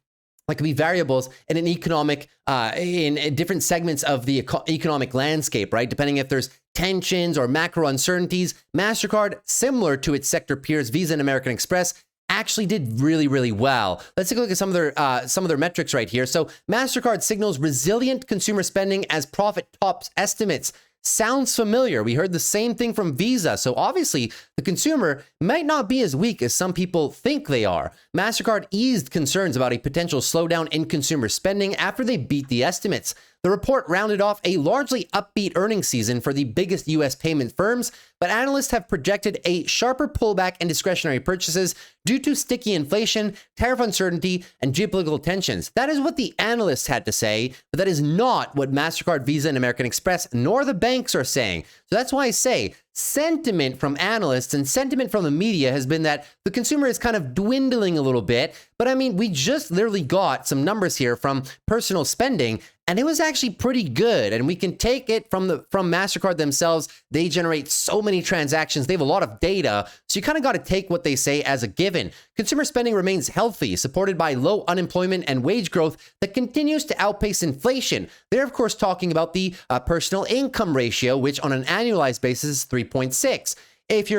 be variables in an economic, in different segments of the economic landscape, right? Depending if there's tensions or macro uncertainties. Mastercard, similar to its sector peers, Visa and American Express, actually did really well. Let's take a look at some of their metrics right here. So Mastercard signals resilient consumer spending as profit tops estimates. Sounds familiar. We heard the same thing from Visa. So obviously the consumer might not be as weak as some people think they are. Mastercard eased concerns about a potential slowdown in consumer spending after they beat the estimates. The report rounded off a largely upbeat earnings season for the biggest U.S. payment firms, but analysts have projected a sharper pullback in discretionary purchases due to sticky inflation, tariff uncertainty, and geopolitical tensions. That is what the analysts had to say, but that is not what Mastercard, Visa, and American Express, nor the banks are saying. So that's why I say, sentiment from analysts and sentiment from the media has been that the consumer is kind of dwindling a little bit. But I mean, we just literally got some numbers here from personal spending, and it was actually pretty good. And we can take it from Mastercard themselves. They generate so many transactions. They have a lot of data. So you kind of got to take what they say as a given. Consumer spending remains healthy, supported by low unemployment and wage growth that continues to outpace inflation. They're, of course, talking about the personal income ratio, which on an annualized basis is 3.6. If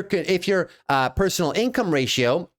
your personal income ratio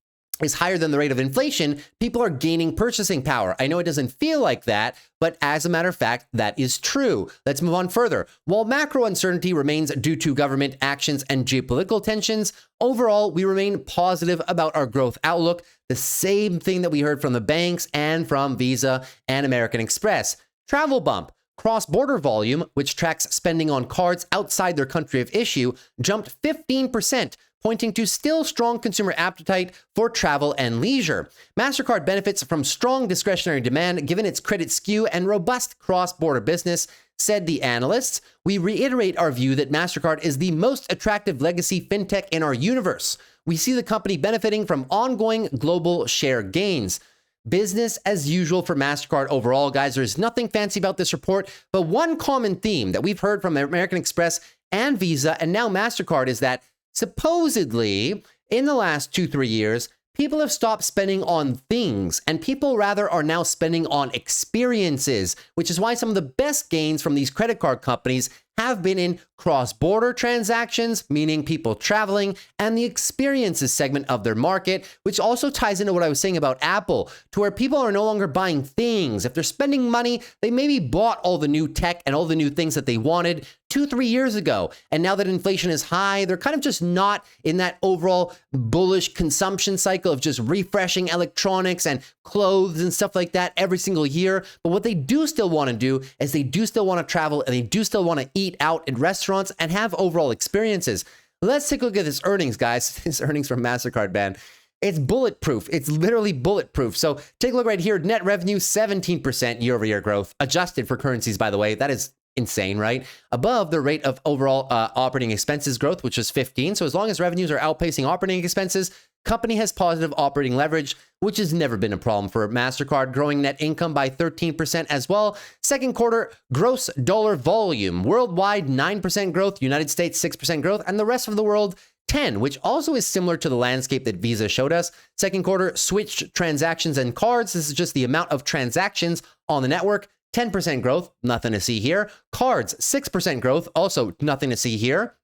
is higher than the rate of inflation, people are gaining purchasing power. I know it doesn't feel like that, but as a matter of fact, that is true. Let's move on further. While macro uncertainty remains due to government actions and geopolitical tensions, overall, we remain positive about our growth outlook. The same thing that we heard from the banks and from Visa and American Express. Travel bump. Cross-border volume, which tracks spending on cards outside their country of issue, jumped 15%, pointing to still strong consumer appetite for travel and leisure. Mastercard benefits from strong discretionary demand given its credit skew and robust cross-border business, said the analysts. We reiterate our view that Mastercard is the most attractive legacy fintech in our universe. We see the company benefiting from ongoing global share gains. Business as usual for Mastercard overall, guys. There's nothing fancy about this report, but one common theme that we've heard from American Express and Visa and now Mastercard is that supposedly in the last 2-3 years, people have stopped spending on things and people rather are now spending on experiences, which is why some of the best gains from these credit card companies have been in cross-border transactions, meaning people traveling, and the experiences segment of their market, which also ties into what I was saying about Apple, to where people are no longer buying things. If they're spending money, they maybe bought all the new tech and all the new things that they wanted 2-3 years ago. And now that inflation is high, they're kind of just not in that overall bullish consumption cycle of just refreshing electronics and clothes and stuff like that every single year. But what they do still want to do is they do still want to travel and they do still want to eat out in restaurants and have overall experiences. Let's take a look at this earnings, guys. This earnings from Mastercard, man. It's bulletproof. It's literally bulletproof. So take a look right here. Net revenue, 17% year-over-year growth, adjusted for currencies, by the way. That is insane, right? Above the rate of overall operating expenses growth, which was 15. So as long as revenues are outpacing operating expenses, company has positive operating leverage, which has never been a problem for Mastercard, growing net income by 13% as well. Second quarter gross dollar volume, worldwide 9% growth, United States 6% growth, and the rest of the world 10, which also is similar to the landscape that Visa showed us. Second quarter switched transactions and cards. This is just the amount of transactions on the network. 10% growth, nothing to see here. Cards, 6% growth, also nothing to see here.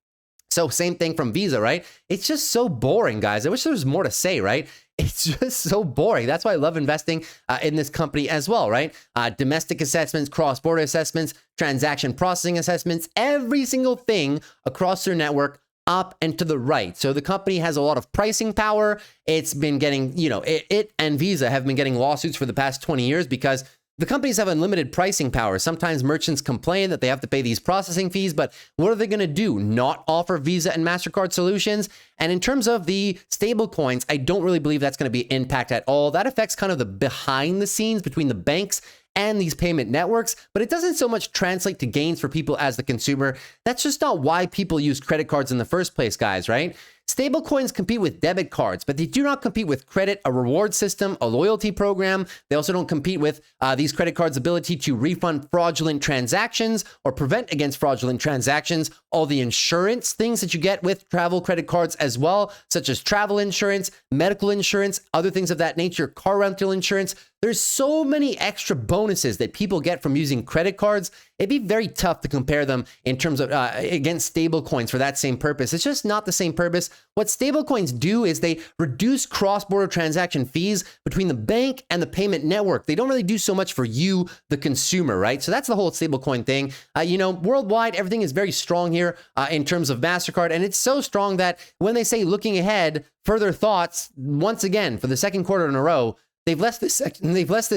So same thing from Visa, right? It's just so boring, guys. I wish there was more to say, right? It's just so boring. That's why I love investing in this company as well, right? Domestic assessments, cross-border assessments, transaction processing assessments, every single thing across their network up and to the right. So the company has a lot of pricing power. It's been getting, it and Visa have been getting lawsuits for the past 20 years because the companies have unlimited pricing power. Sometimes merchants complain that they have to pay these processing fees, but what are they going to do? Not offer Visa and MasterCard solutions? And in terms of the stable coins, I don't really believe that's going to be impact at all. That affects kind of the behind the scenes between the banks and these payment networks, but it doesn't so much translate to gains for people as the consumer. That's just not why people use credit cards in the first place, guys, right? Stablecoins compete with debit cards, but they do not compete with credit, a reward system, a loyalty program. They also don't compete with these credit cards' ability to refund fraudulent transactions or prevent against fraudulent transactions. All the insurance things that you get with travel credit cards as well, such as travel insurance, medical insurance, other things of that nature, car rental insurance. There's so many extra bonuses that people get from using credit cards. It'd be very tough to compare them in terms of against stable coins for that same purpose. It's just not the same purpose. What stable coins do is they reduce cross-border transaction fees between the bank and the payment network. They don't really do so much for you, the consumer, right? So that's the whole stable coin thing. Worldwide, everything is very strong here in terms of Mastercard. And it's so strong that when they say looking ahead, further thoughts, once again, for the second quarter in a row, they've left this section. They've left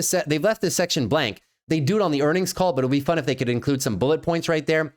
this section blank. They do it on the earnings call, but it'll be fun if they could include some bullet points right there.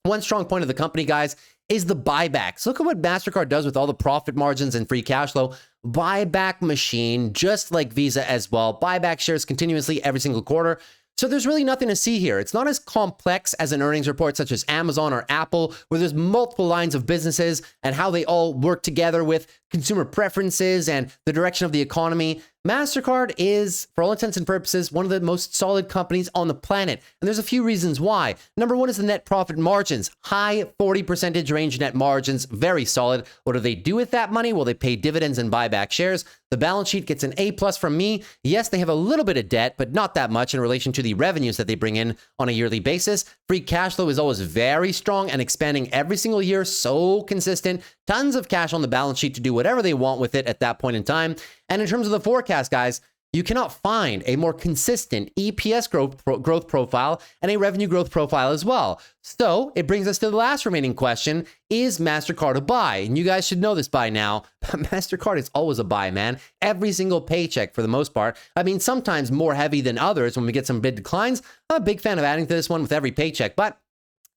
One strong point of the company, guys, is the buybacks. Look at what Mastercard does with all the profit margins and free cash flow. Buyback machine, just like Visa as well. Buyback shares continuously every single quarter. So there's really nothing to see here. It's not as complex as an earnings report such as Amazon or Apple, where there's multiple lines of businesses and how they all work together with consumer preferences and the direction of the economy. Mastercard is, for all intents and purposes, one of the most solid companies on the planet. And there's a few reasons why. Number one is the net profit margins. High 40% range net margins, very solid. What do they do with that money? Well, they pay dividends and buy back shares. The balance sheet gets an A+ from me. Yes, they have a little bit of debt, but not that much in relation to the revenues that they bring in on a yearly basis. Free cash flow is always very strong and expanding every single year, so consistent. Tons of cash on the balance sheet to do whatever they want with it at that point in time. And in terms of the forecast, guys, you cannot find a more consistent EPS growth profile and a revenue growth profile as well. So it brings us to the last remaining question. Is Mastercard a buy? And you guys should know this by now. Mastercard is always a buy, man. Every single paycheck for the most part. I mean, sometimes more heavy than others when we get some big declines. I'm a big fan of adding to this one with every paycheck, but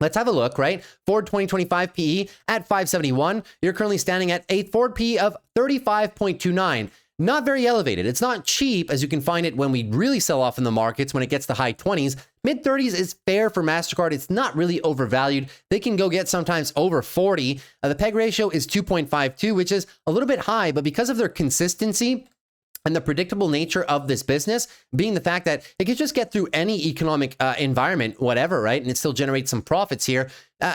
let's have a look, right? Forward 2025 PE at 571. You're currently standing at a forward PE of 35.29. Not very elevated. It's not cheap, as you can find it when we really sell off in the markets when it gets to high 20s. Mid 30s is fair for Mastercard. It's not really overvalued. They can go get sometimes over 40. The PEG ratio is 2.52, which is a little bit high, but because of their consistency and the predictable nature of this business, being the fact that it could just get through any economic environment, whatever, right? And it still generates some profits here.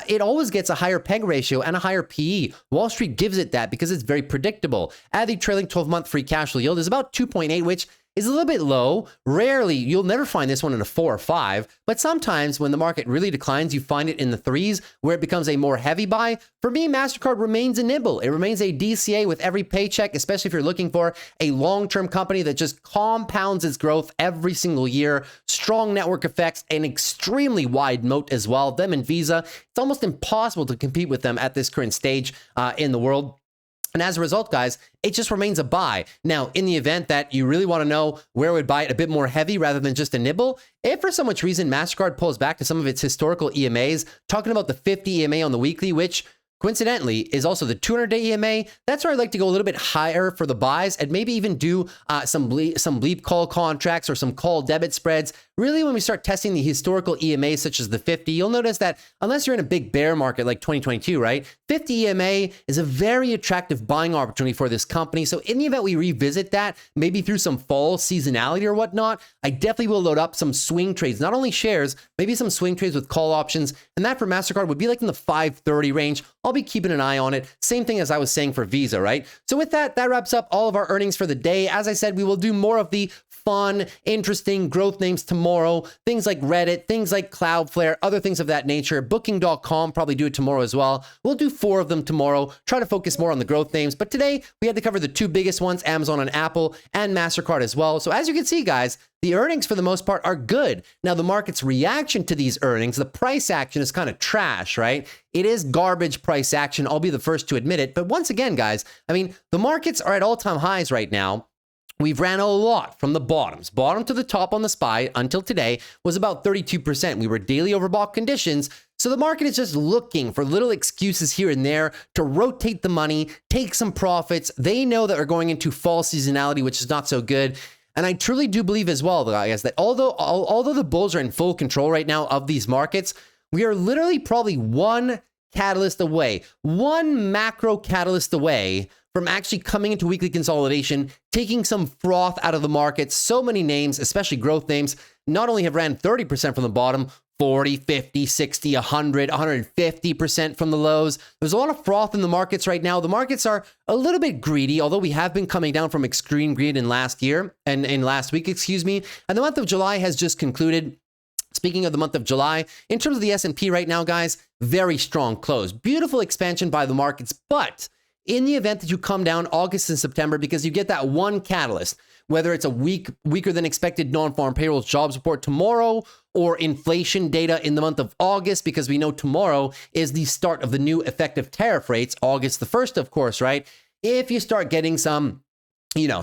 It always gets a higher PEG ratio and a higher PE. Wall Street gives it that because it's very predictable. The trailing 12-month free cash flow yield is about 2.8, which is a little bit low. Rarely, you'll never find this one in a 4 or 5, but sometimes when the market really declines, you find it in the 3s where it becomes a more heavy buy. For me, Mastercard remains a nibble. It remains a DCA with every paycheck, especially if you're looking for a long-term company that just compounds its growth every single year. Strong network effects, an extremely wide moat as well. Them and Visa, it's almost impossible to compete with them at this current stage in the world. And as a result, guys, it just remains a buy. Now, in the event that you really want to know where I would buy it a bit more heavy rather than just a nibble, if for some much reason Mastercard pulls back to some of its historical EMAs, talking about the 50 EMA on the weekly, which coincidentally is also the 200-day EMA, that's where I'd like to go a little bit higher for the buys and maybe even do some bleep call contracts or some call debit spreads. Really, when we start testing the historical EMAs such as the 50, you'll notice that unless you're in a big bear market like 2022, right? 50 EMA is a very attractive buying opportunity for this company. So in the event we revisit that, maybe through some fall seasonality or whatnot, I definitely will load up some swing trades, not only shares, maybe some swing trades with call options. And that for Mastercard would be like in the 530 range. I'll be keeping an eye on it. Same thing as I was saying for Visa, right? So with that, that wraps up all of our earnings for the day. As I said, we will do more of the fun, interesting growth names tomorrow. Things like Reddit, things like Cloudflare, other things of that nature. Booking.com, probably do it tomorrow as well. We'll do 4 of them tomorrow. Try to focus more on the growth names. But today, we had to cover the 2 biggest ones, Amazon and Apple, and Mastercard as well. So as you can see, guys, the earnings for the most part are good. Now, the market's reaction to these earnings, the price action is kind of trash, right? It is garbage price action. I'll be the first to admit it. But once again, guys, I mean, the markets are at all-time highs right now. We've ran a lot from the bottoms. Bottom to the top on the SPY until today was about 32%. We were daily overbought conditions. So the market is just looking for little excuses here and there to rotate the money, take some profits. They know that we're going into fall seasonality, which is not so good. And I truly do believe as well, guys, that although the bulls are in full control right now of these markets, we are literally probably one catalyst away, one macro catalyst away from actually coming into weekly consolidation, taking some froth out of the market. So many names, especially growth names, not only have ran 30% from the bottom, 40, 50, 60, 100, 150% from the lows. There's a lot of froth in the markets right now. The markets are a little bit greedy, although we have been coming down from extreme greed in last week, excuse me. And the month of July has just concluded. Speaking of the month of July, in terms of the S&P right now, guys, very strong close. Beautiful expansion by the markets, but in the event that you come down August and September, because you get that one catalyst, whether it's a weaker than expected non-farm payrolls jobs report tomorrow or inflation data in the month of August, because we know tomorrow is the start of the new effective tariff rates, August the 1st, of course, right? If you start getting some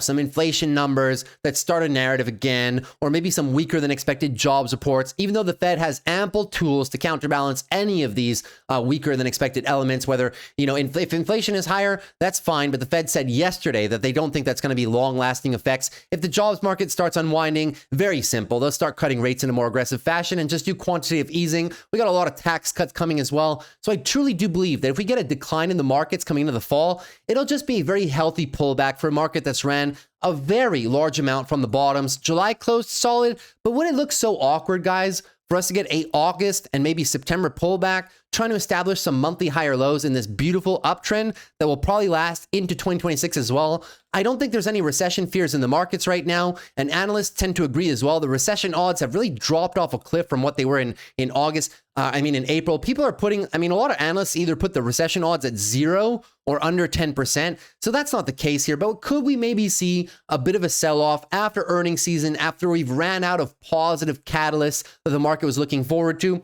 some inflation numbers that start a narrative again, or maybe some weaker than expected jobs reports, even though the Fed has ample tools to counterbalance any of these weaker than expected elements, whether, if inflation is higher, that's fine. But the Fed said yesterday that they don't think that's going to be long lasting effects. If the jobs market starts unwinding, very simple. They'll start cutting rates in a more aggressive fashion and just do quantitative easing. We got a lot of tax cuts coming as well. So I truly do believe that if we get a decline in the markets coming into the fall, it'll just be a very healthy pullback for a market that's ran a very large amount from the bottoms. July closed solid, but would it look so awkward, guys, for us to get a August and maybe September pullback, trying to establish some monthly higher lows in this beautiful uptrend that will probably last into 2026 as well? I don't think there's any recession fears in the markets right now, and analysts tend to agree as well. The recession odds have really dropped off a cliff from what they were in August. In April. People are putting, a lot of analysts either put the recession odds at 0 or under 10%. So that's not the case here, but could we maybe see a bit of a sell-off after earnings season, after we've ran out of positive catalysts that the market was looking forward to?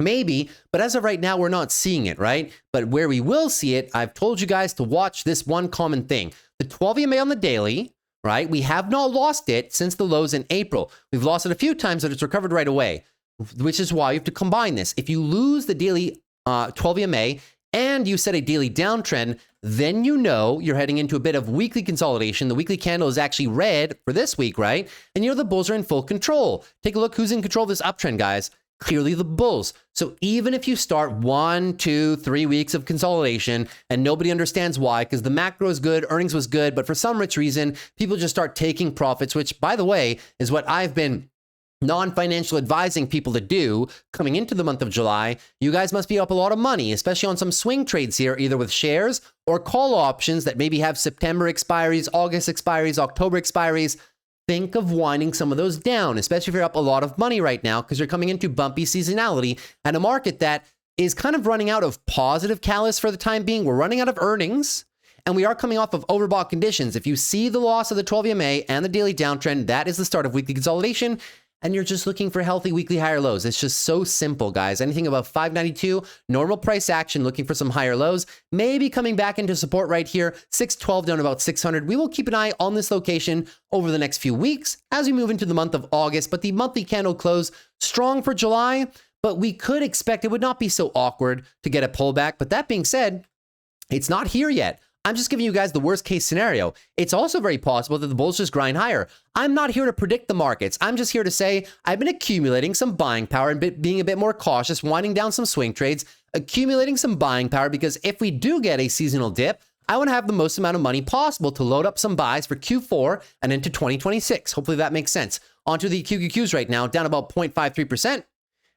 Maybe, but as of right now, we're not seeing it, right? But where we will see it, I've told you guys to watch this one common thing. The 12 EMA on the daily, right? We have not lost it since the lows in April. We've lost it a few times, but it's recovered right away, which is why you have to combine this. If you lose the daily 12 EMA and you set a daily downtrend, then you're heading into a bit of weekly consolidation. The weekly candle is actually red for this week, right? And the bulls are in full control. Take a look who's in control of this uptrend, guys. Clearly the bulls. So even if you start 1, 2, 3 weeks of consolidation and nobody understands why, because the macro is good, earnings was good, but for some rich reason, people just start taking profits, which, by the way, is what I've been non-financial advising people to do coming into the month of July. You guys must be up a lot of money, especially on some swing trades here, either with shares or call options that maybe have September expiries, August expiries, October expiries. Think of winding some of those down, especially if you're up a lot of money right now, because you're coming into bumpy seasonality and a market that is kind of running out of positive catalysts for the time being. We're running out of earnings, and we are coming off of overbought conditions. If you see the loss of the 12 EMA and the daily downtrend, that is the start of weekly consolidation, and you're just looking for healthy weekly higher lows. It's just so simple, guys. Anything above 592, normal price action, looking for some higher lows, maybe coming back into support right here, 612 down about 600. We will keep an eye on this location over the next few weeks as we move into the month of August, but the monthly candle close strong for July, but we could expect it would not be so awkward to get a pullback. But that being said, it's not here yet. I'm just giving you guys the worst case scenario. It's also very possible that the bulls just grind higher. I'm not here to predict the markets. I'm just here to say I've been accumulating some buying power and being a bit more cautious, winding down some swing trades, accumulating some buying power, because if we do get a seasonal dip, I want to have the most amount of money possible to load up some buys for Q4 and into 2026. Hopefully that makes sense. Onto the QQQs right now, down about 0.53%.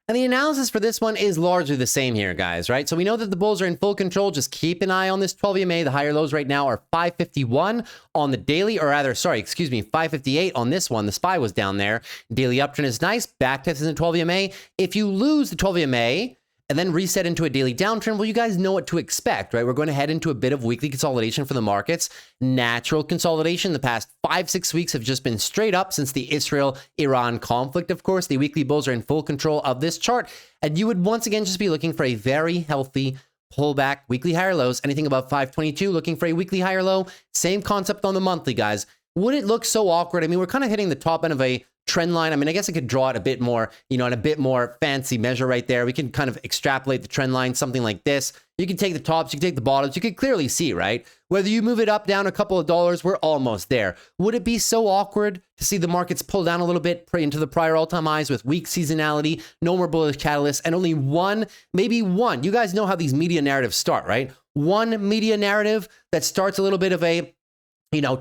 And the analysis for this one is largely the same here, guys, right? So we know that the bulls are in full control. Just keep an eye on this 12 EMA. The higher lows right now are 551 on the daily, or rather, 558 on this one. The SPY was down there. Daily uptrend is nice. Back test is in 12 EMA. If you lose the 12 EMA and then reset into a daily downtrend, well, you guys know what to expect, right? We're going to head into a bit of weekly consolidation for the markets. Natural consolidation. The past 5-6 weeks have just been straight up since the Israel-Iran conflict. Of course, the weekly bulls are in full control of this chart, and you would once again just be looking for a very healthy pullback, weekly higher lows. Anything above 522, looking for a weekly higher low. Same concept on the monthly, guys. Would it look so awkward? We're kind of hitting the top end of a trend line. I guess I could draw it a bit more, in a bit more fancy measure right there. We can kind of extrapolate the trend line, something like this. You can take the tops, you can take the bottoms. You can clearly see, right? Whether you move it up, down a couple of dollars, we're almost there. Would it be so awkward to see the markets pull down a little bit into the prior all-time highs with weak seasonality, no more bullish catalysts, and only one, maybe one? You guys know how these media narratives start, right? One media narrative that starts a little bit of a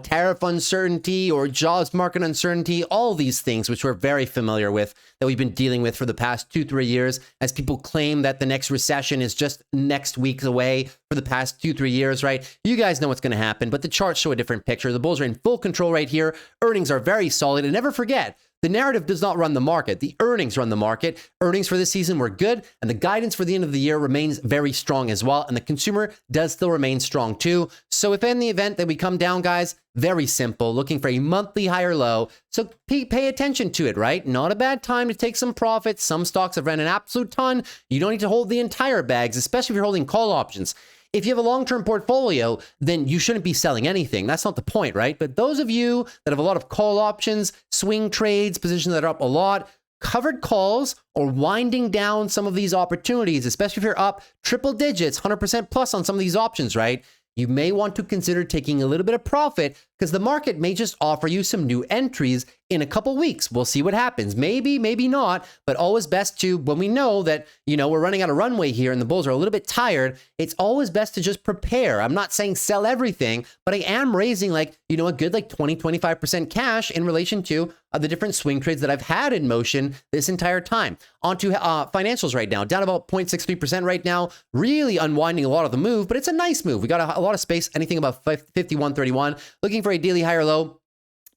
tariff uncertainty or jobs market uncertainty, all these things which we're very familiar with, that we've been dealing with for the past 2-3 years, as people claim that the next recession is just next week away for the past 2-3 years, right? You guys know what's going to happen, but the charts show a different picture. The bulls are in full control right here. Earnings are very solid, and never forget, the narrative does not run the market. The earnings run the market. Earnings for this season were good, and the guidance for the end of the year remains very strong as well, and the consumer does still remain strong too. So if in the event that we come down, guys, very simple, looking for a monthly higher low. So pay attention to it, right? Not a bad time to take some profits. Some stocks have ran an absolute ton. You don't need to hold the entire bags, especially if you're holding call options. If you have a long-term portfolio, then you shouldn't be selling anything. That's not the point, right? But those of you that have a lot of call options, swing trades, positions that are up a lot, covered calls, or winding down some of these opportunities, especially if you're up triple digits, 100% plus on some of these options, right? You may want to consider taking a little bit of profit because the market may just offer you some new entries in a couple weeks. We'll see what happens. Maybe, maybe not, but always best to, when we know that, we're running out of runway here and the bulls are a little bit tired, it's always best to just prepare. I'm not saying sell everything, but I am raising a good 20, 25% cash in relation to the different swing trades that I've had in motion this entire time. Onto financials right now, down about 0.63% right now, really unwinding a lot of the move, but it's a nice move. We got a lot of space, anything about 51.31, looking for a daily higher low,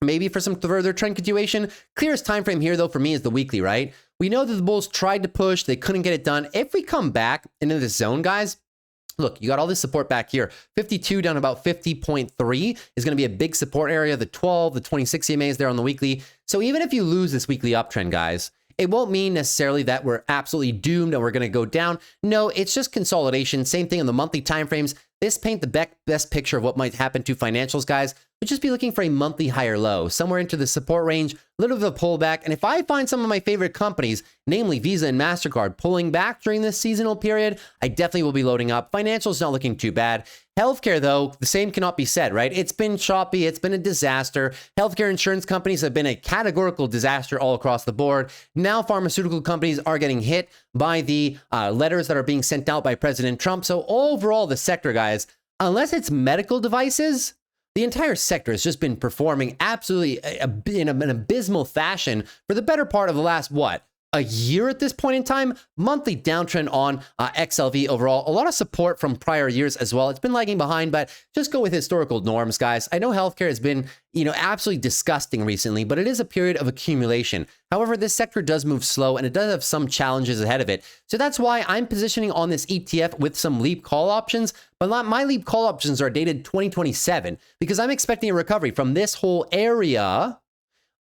maybe for some further trend continuation. Clearest time frame here, though, for me is the weekly, right? We know that the bulls tried to push. They couldn't get it done. If we come back into this zone, guys, look, you got all this support back here. 52 down about 50.3 is going to be a big support area. The 12, the 26 EMA is there on the weekly. So even if you lose this weekly uptrend, guys, it won't mean necessarily that we're absolutely doomed and we're going to go down. No, it's just consolidation. Same thing on the monthly timeframes. This paint the best picture of what might happen to financials, guys. We'd just be looking for a monthly higher low, somewhere into the support range, a little bit of a pullback. And if I find some of my favorite companies, namely Visa and Mastercard, pulling back during this seasonal period, I definitely will be loading up. Financials not looking too bad. Healthcare, though, the same cannot be said, right? It's been choppy. It's been a disaster. Healthcare insurance companies have been a categorical disaster all across the board. Now pharmaceutical companies are getting hit by the letters that are being sent out by President Trump. So overall, the sector, guys, unless it's medical devices, the entire sector has just been performing absolutely in an abysmal fashion for the better part of the last, a year at this point in time. Monthly downtrend on XLV overall. A lot of support from prior years as well. It's been lagging behind, but just go with historical norms, guys. I know healthcare has been, absolutely disgusting recently, but it is a period of accumulation. However, this sector does move slow and it does have some challenges ahead of it. So that's why I'm positioning on this ETF with some leap call options, but my leap call options are dated 2027 because I'm expecting a recovery from this whole area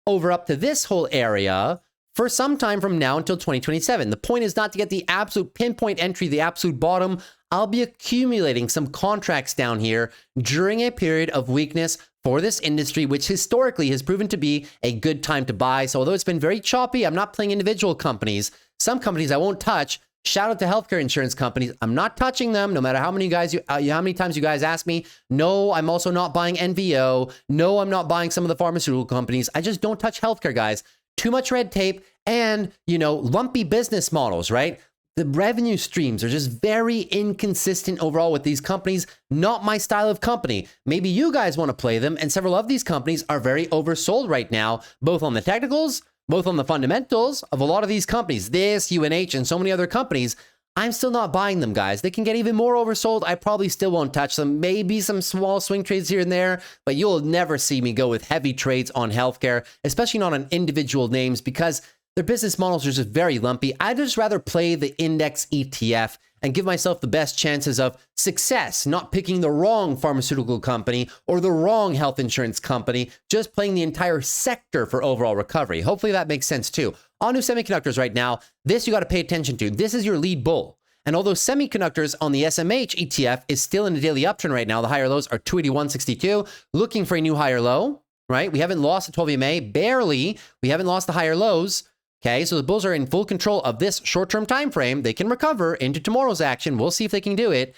over up to this whole area for some time from now until 2027. The point is not to get the absolute pinpoint entry, the absolute bottom. I'll be accumulating some contracts down here during a period of weakness for this industry, which historically has proven to be a good time to buy. So although it's been very choppy, I'm not playing individual companies. Some companies I won't touch. Shout out to healthcare insurance companies. I'm not touching them, no matter how many times you guys ask me. No, I'm also not buying NVO. No, I'm not buying some of the pharmaceutical companies. I just don't touch healthcare, guys. Too much red tape and, lumpy business models, right? The revenue streams are just very inconsistent overall with these companies. Not my style of company. Maybe you guys want to play them, and several of these companies are very oversold right now, both on the technicals, both on the fundamentals of a lot of these companies. This, UNH, and so many other companies. I'm still not buying them, guys. They can get even more oversold. I probably still won't touch them. Maybe some small swing trades here and there, but you'll never see me go with heavy trades on healthcare, especially not on individual names, because their business models are just very lumpy. I'd just rather play the index ETF and give myself the best chances of success, not picking the wrong pharmaceutical company or the wrong health insurance company, just playing the entire sector for overall recovery. Hopefully that makes sense too. On to semiconductors right now. This you got to pay attention to. This is your lead bull. And although semiconductors on the SMH ETF is still in a daily uptrend right now, the higher lows are 281.62, looking for a new higher low, right? We haven't lost the 12 EMA, barely. We haven't lost the higher lows. Okay, so the bulls are in full control of this short-term time frame. They can recover into tomorrow's action. We'll see if they can do it.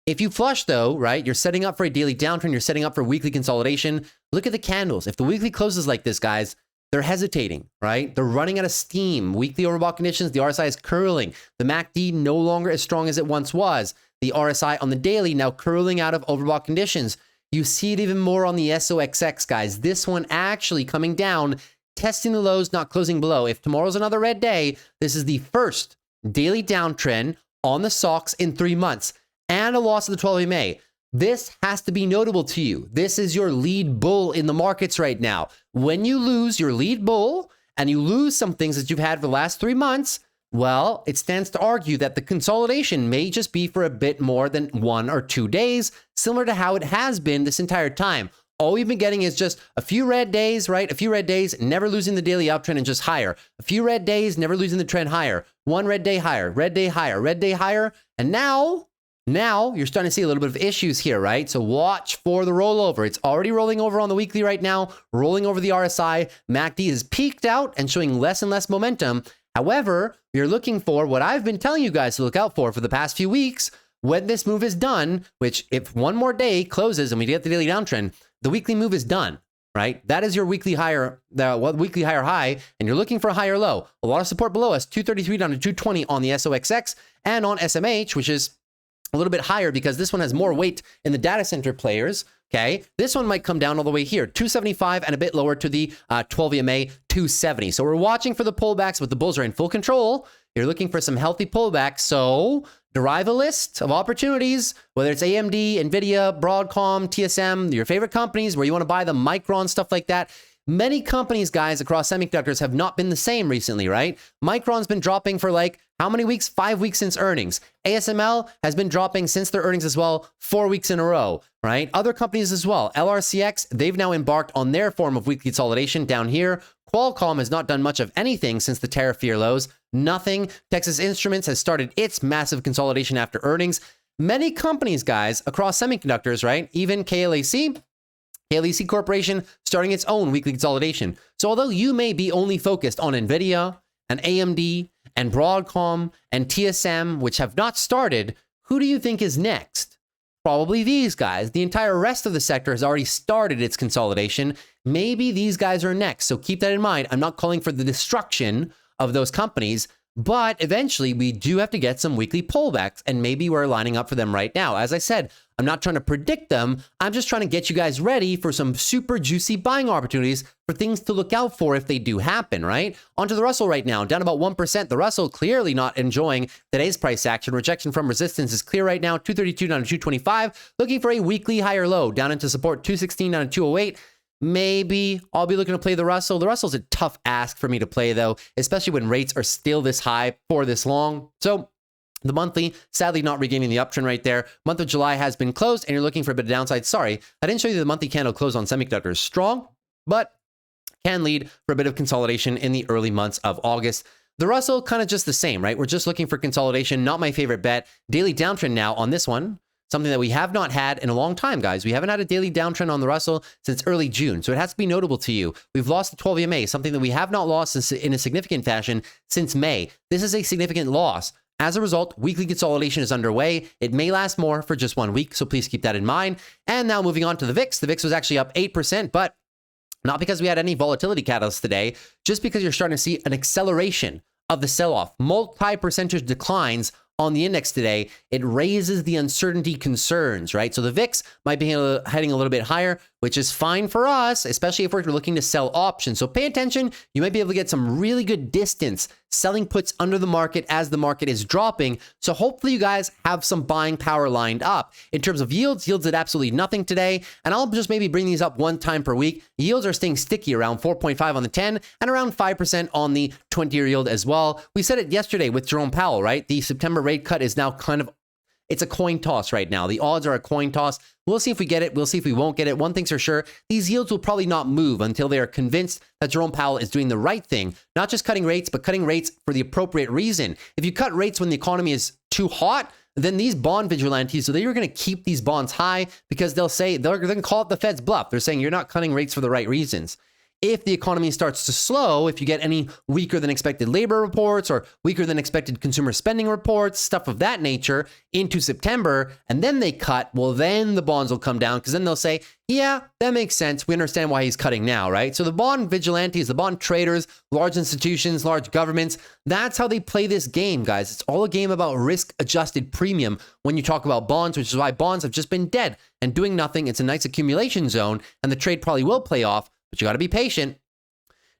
If you flush though, right, you're setting up for a daily downtrend, you're setting up for weekly consolidation. Look at the candles. If the weekly closes like this, guys, they're hesitating, right? They're running out of steam. Weekly overbought conditions, the RSI is curling. The MACD no longer as strong as it once was. The RSI on the daily now curling out of overbought conditions. You see it even more on the SOXX, guys. This one actually coming down, testing the lows, not closing below. If tomorrow's another red day, this is the first daily downtrend on the SOX in 3 months and a loss of the 12 EMA. This has to be notable to you. This is your lead bull in the markets right now. When you lose your lead bull and you lose some things that you've had for the last 3 months, well, it stands to argue that the consolidation may just be for a bit more than 1 or 2 days, similar to how it has been this entire time. All we've been getting is just a few red days, right? A few red days, never losing the daily uptrend and just higher. A few red days, never losing the trend higher. One red day higher, red day higher, red day higher. And now Now you're starting to see a little bit of issues here, right? So watch for the rollover. It's already rolling over on the weekly right now, rolling over the RSI. MACD is peaked out and showing less and less momentum. However, you're looking for what I've been telling you guys to look out for the past few weeks. When this move is done, which if one more day closes and we get the daily downtrend, the weekly move is done, right? That is your weekly higher, weekly higher high, and you're looking for a higher low. A lot of support below us, 233 down to 220 on the SOXX and on SMH, which is a little bit higher because this one has more weight in the data center players. Okay, this one might come down all the way here, 275 and a bit lower to the 12 EMA 270. So we're watching for the pullbacks, but the bulls are in full control. You're looking for some healthy pullbacks. So derive a list of opportunities, whether it's AMD, NVIDIA, Broadcom, TSM, your favorite companies where you want to buy them, Micron, stuff like that. Many companies, guys, across semiconductors have not been the same recently, right? Micron's been dropping for like how many weeks? 5 weeks since earnings. ASML has been dropping since their earnings as well, 4 weeks in a row, right? Other companies as well. LRCX, they've now embarked on their form of weekly consolidation down here. Qualcomm has not done much of anything since the tariff fear lows. Nothing. Texas Instruments has started its massive consolidation after earnings. Many companies, guys, across semiconductors, right? Even KLAC Corporation starting its own weekly consolidation. So although you may be only focused on NVIDIA and AMD and Broadcom and TSM, which have not started, who do you think is next? Probably these guys. The entire rest of the sector has already started its consolidation. Maybe these guys are next. So keep that in mind. I'm not calling for the destruction of those companies, but eventually we do have to get some weekly pullbacks, and maybe we're lining up for them right now. As I said, I'm not trying to predict them. I'm just trying to get you guys ready for some super juicy buying opportunities for things to look out for if they do happen, right? Onto the Russell right now, down about 1%. The Russell clearly not enjoying today's price action. Rejection from resistance is clear right now, 232 down to 225. Looking for a weekly higher low, down into support, 216 down to 208. Maybe I'll be looking to play the Russell. The Russell's a tough ask for me to play, though, especially when rates are still this high for this long. So the monthly, sadly not regaining the uptrend right there. Month of July has been closed, and you're looking for a bit of downside. Sorry, I didn't show you the monthly candle close on semiconductors. Strong, but can lead for a bit of consolidation in the early months of August. The Russell, kind of just the same, right? We're just looking for consolidation. Not my favorite bet. Daily downtrend now on this one. Something that we have not had in a long time, guys. We haven't had a daily downtrend on the Russell since early June, so it has to be notable to you. We've lost the 12 EMA, something that we have not lost in a significant fashion since May. This is a significant loss. As a result, weekly consolidation is underway. It may last more for just 1 week, so please keep that in mind. And now moving on to the VIX. The VIX was actually up 8%, but not because we had any volatility catalysts today, just because you're starting to see an acceleration of the sell-off. Multi-percentage declines on the index today. It raises the uncertainty concerns, right? So the VIX might be heading a little bit higher, which is fine for us, especially if we're looking to sell options. So pay attention. You might be able to get some really good distance selling puts under the market as the market is dropping. So hopefully you guys have some buying power lined up. In terms of yields did absolutely nothing today. And I'll just maybe bring these up one time per week. Yields are staying sticky around 4.5 on the 10 and around 5% on the 20-year yield as well. We said it yesterday with Jerome Powell, right? The September rate cut is now kind of, it's a coin toss right now. The odds are a coin toss. We'll see if we get it. We'll see if we won't get it. One thing's for sure, these yields will probably not move until they are convinced that Jerome Powell is doing the right thing, not just cutting rates, but cutting rates for the appropriate reason. If you cut rates when the economy is too hot, then these bond vigilantes, so they're going to keep these bonds high because they'll say, they're going to call it the Fed's bluff. They're saying you're not cutting rates for the right reasons. If the economy starts to slow, if you get any weaker than expected labor reports or weaker than expected consumer spending reports, stuff of that nature into September, and then they cut, well, then the bonds will come down because then they'll say, yeah, that makes sense. We understand why he's cutting now, right? So the bond vigilantes, the bond traders, large institutions, large governments, that's how they play this game, guys. It's all a game about risk-adjusted premium when you talk about bonds, which is why bonds have just been dead and doing nothing. It's a nice accumulation zone, and the trade probably will play off, but you got to be patient.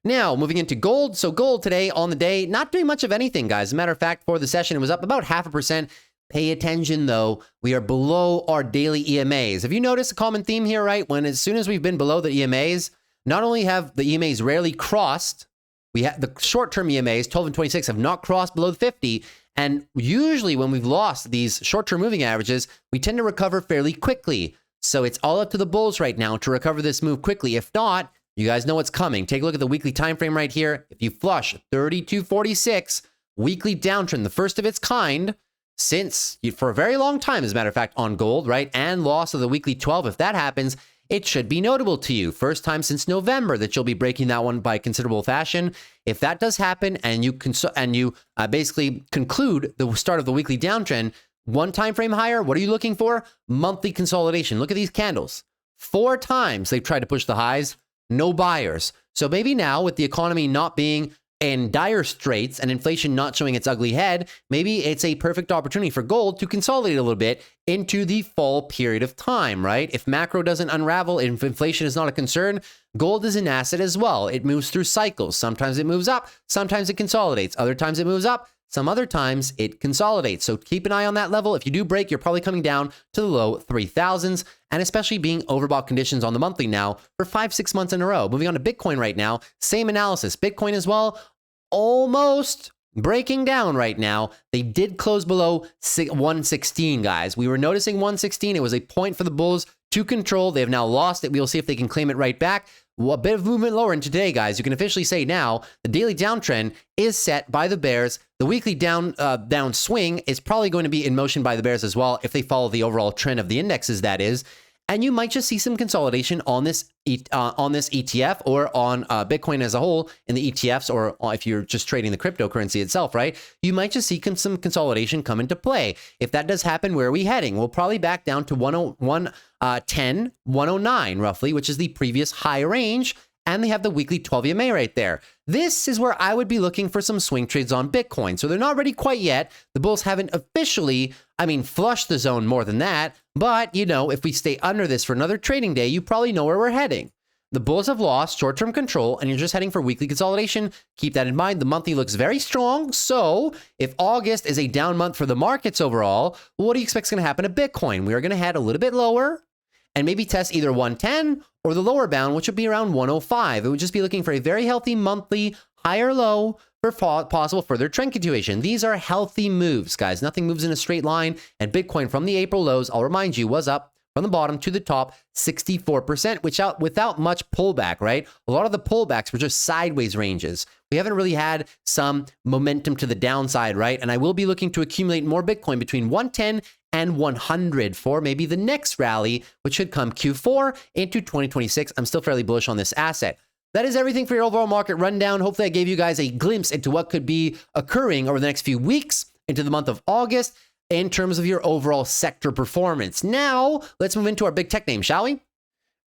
Now, moving into gold. So gold today on the day, not doing much of anything, guys. As a matter of fact, for the session, it was up about 0.5%. Pay attention, though. We are below our daily EMAs. Have you noticed a common theme here, right? When as soon as we've been below the EMAs, not only have the EMAs rarely crossed, we have the short-term EMAs, 12 and 26, have not crossed below the 50. And usually when we've lost these short-term moving averages, we tend to recover fairly quickly. So it's all up to the bulls right now to recover this move quickly. If not, you guys know what's coming. Take a look at the weekly time frame right here. If you flush 32.46, weekly downtrend, the first of its kind, since for a very long time, as a matter of fact, on gold, right? And loss of the weekly 12. If that happens, it should be notable to you. First time since November that you'll be breaking that one by considerable fashion. If that does happen and you basically conclude the start of the weekly downtrend, one time frame higher, what are you looking for? Monthly consolidation. Look at these candles. 4 times they've tried to push the highs, no buyers. So maybe now with the economy not being in dire straits and inflation not showing its ugly head, maybe it's a perfect opportunity for gold to consolidate a little bit into the fall period of time, right? If macro doesn't unravel, if inflation is not a concern, gold is an asset as well. It moves through cycles. Sometimes it moves up, sometimes it consolidates. Other times it moves up, some other times it consolidates. So keep an eye on that level. If you do break, you're probably coming down to the low 3000s, and especially being overbought conditions on the monthly now for 5-6 months in a row. Moving on to Bitcoin right now, same analysis. Bitcoin as well, almost breaking down right now. They did close below 116, guys. We were noticing 116. It was a point for the bulls to control. They have now lost it. We'll see if they can claim it right back. Well, a bit of movement lower into today, guys. You can officially say now the daily downtrend is set by the bears. The weekly down swing is probably going to be in motion by the bears as well if they follow the overall trend of the indexes, that is. And you might just see some consolidation on this ETF or on Bitcoin as a whole in the ETFs, or if you're just trading the cryptocurrency itself, right? You might just see some consolidation come into play. If that does happen, where are we heading? We'll probably back down to 110, 109 roughly, which is the previous high range. And they have the weekly 12 EMA right there. This is where I would be looking for some swing trades on Bitcoin. So they're not ready quite yet. The bulls haven't officially, flushed the zone more than that. But, if we stay under this for another trading day, you probably know where we're heading. The bulls have lost short-term control, and you're just heading for weekly consolidation. Keep that in mind. The monthly looks very strong. So if August is a down month for the markets overall, what do you expect is going to happen to Bitcoin? We are going to head a little bit lower and maybe test either 110 or the lower bound, which would be around 105. It would just be looking for a very healthy monthly higher low for possible further trend continuation. These are healthy moves, guys. Nothing moves in a straight line. And Bitcoin from the April lows, I'll remind you, was up from the bottom to the top 64%, which without much pullback, right? A lot of the pullbacks were just sideways ranges. We haven't really had some momentum to the downside, right? And I will be looking to accumulate more Bitcoin between 110 and 100 for maybe the next rally, which should come Q4 into 2026. I'm still fairly bullish on this asset. That is everything for your overall market rundown. Hopefully I gave you guys a glimpse into what could be occurring over the next few weeks into the month of August in terms of your overall sector performance. Now, let's move into our big tech name, shall we?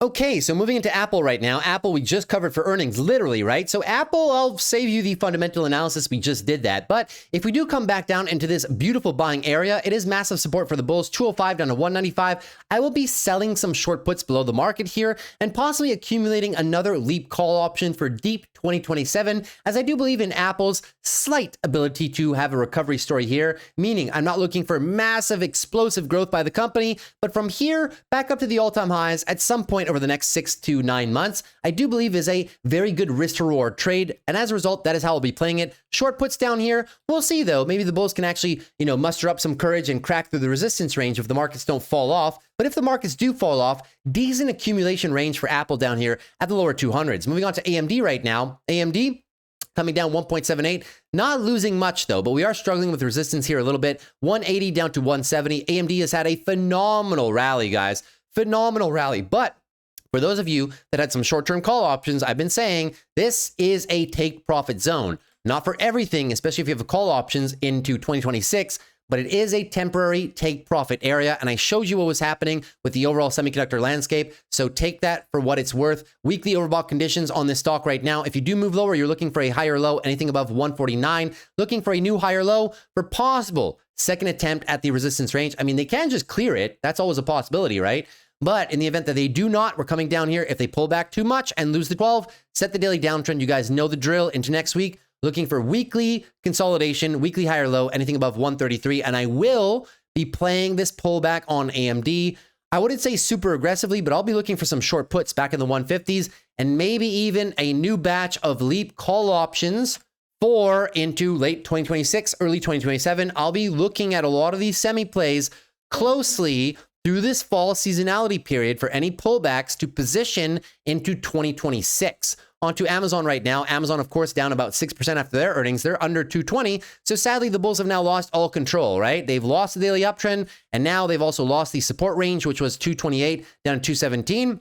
Okay, so moving into Apple right now. Apple, we just covered for earnings, literally, right? So Apple, I'll save you the fundamental analysis. We just did that. But if we do come back down into this beautiful buying area, it is massive support for the bulls, 205 down to 195. I will be selling some short puts below the market here and possibly accumulating another leap call option for deep 2027, as I do believe in Apple's slight ability to have a recovery story here, meaning I'm not looking for massive explosive growth by the company, but from here back up to the all-time highs at some point over the next 6 to 9 months, I do believe is a very good risk to reward trade. And as a result, that is how I'll be playing it. Short puts down here. We'll see though. Maybe the bulls can actually, muster up some courage and crack through the resistance range if the markets don't fall off. But if the markets do fall off, decent accumulation range for Apple down here at the lower 200s. Moving on to AMD right now. AMD coming down 1.78, not losing much though, but we are struggling with resistance here a little bit. 180 down to 170. AMD has had a phenomenal rally, guys. Phenomenal rally. But for those of you that had some short-term call options, I've been saying this is a take profit zone. Not for everything, especially if you have call options into 2026, but it is a temporary take profit area. And I showed you what was happening with the overall semiconductor landscape. So take that for what it's worth. Weekly overbought conditions on this stock right now. If you do move lower, you're looking for a higher low, anything above 149, looking for a new higher low for possible second attempt at the resistance range. I mean, they can just clear it. That's always a possibility, right? But in the event that they do not, we're coming down here. If they pull back too much and lose the 12, set the daily downtrend. You guys know the drill into next week. Looking for weekly consolidation, weekly higher low, anything above 133. And I will be playing this pullback on AMD. I wouldn't say super aggressively, but I'll be looking for some short puts back in the 150s and maybe even a new batch of leap call options for into late 2026, early 2027. I'll be looking at a lot of these semi plays closely through this fall seasonality period for any pullbacks to position into 2026. On to Amazon right now. Amazon, of course, down about 6% after their earnings. They're under 220. So sadly, the bulls have now lost all control, right? They've lost the daily uptrend, and now they've also lost the support range, which was 228 down to 217.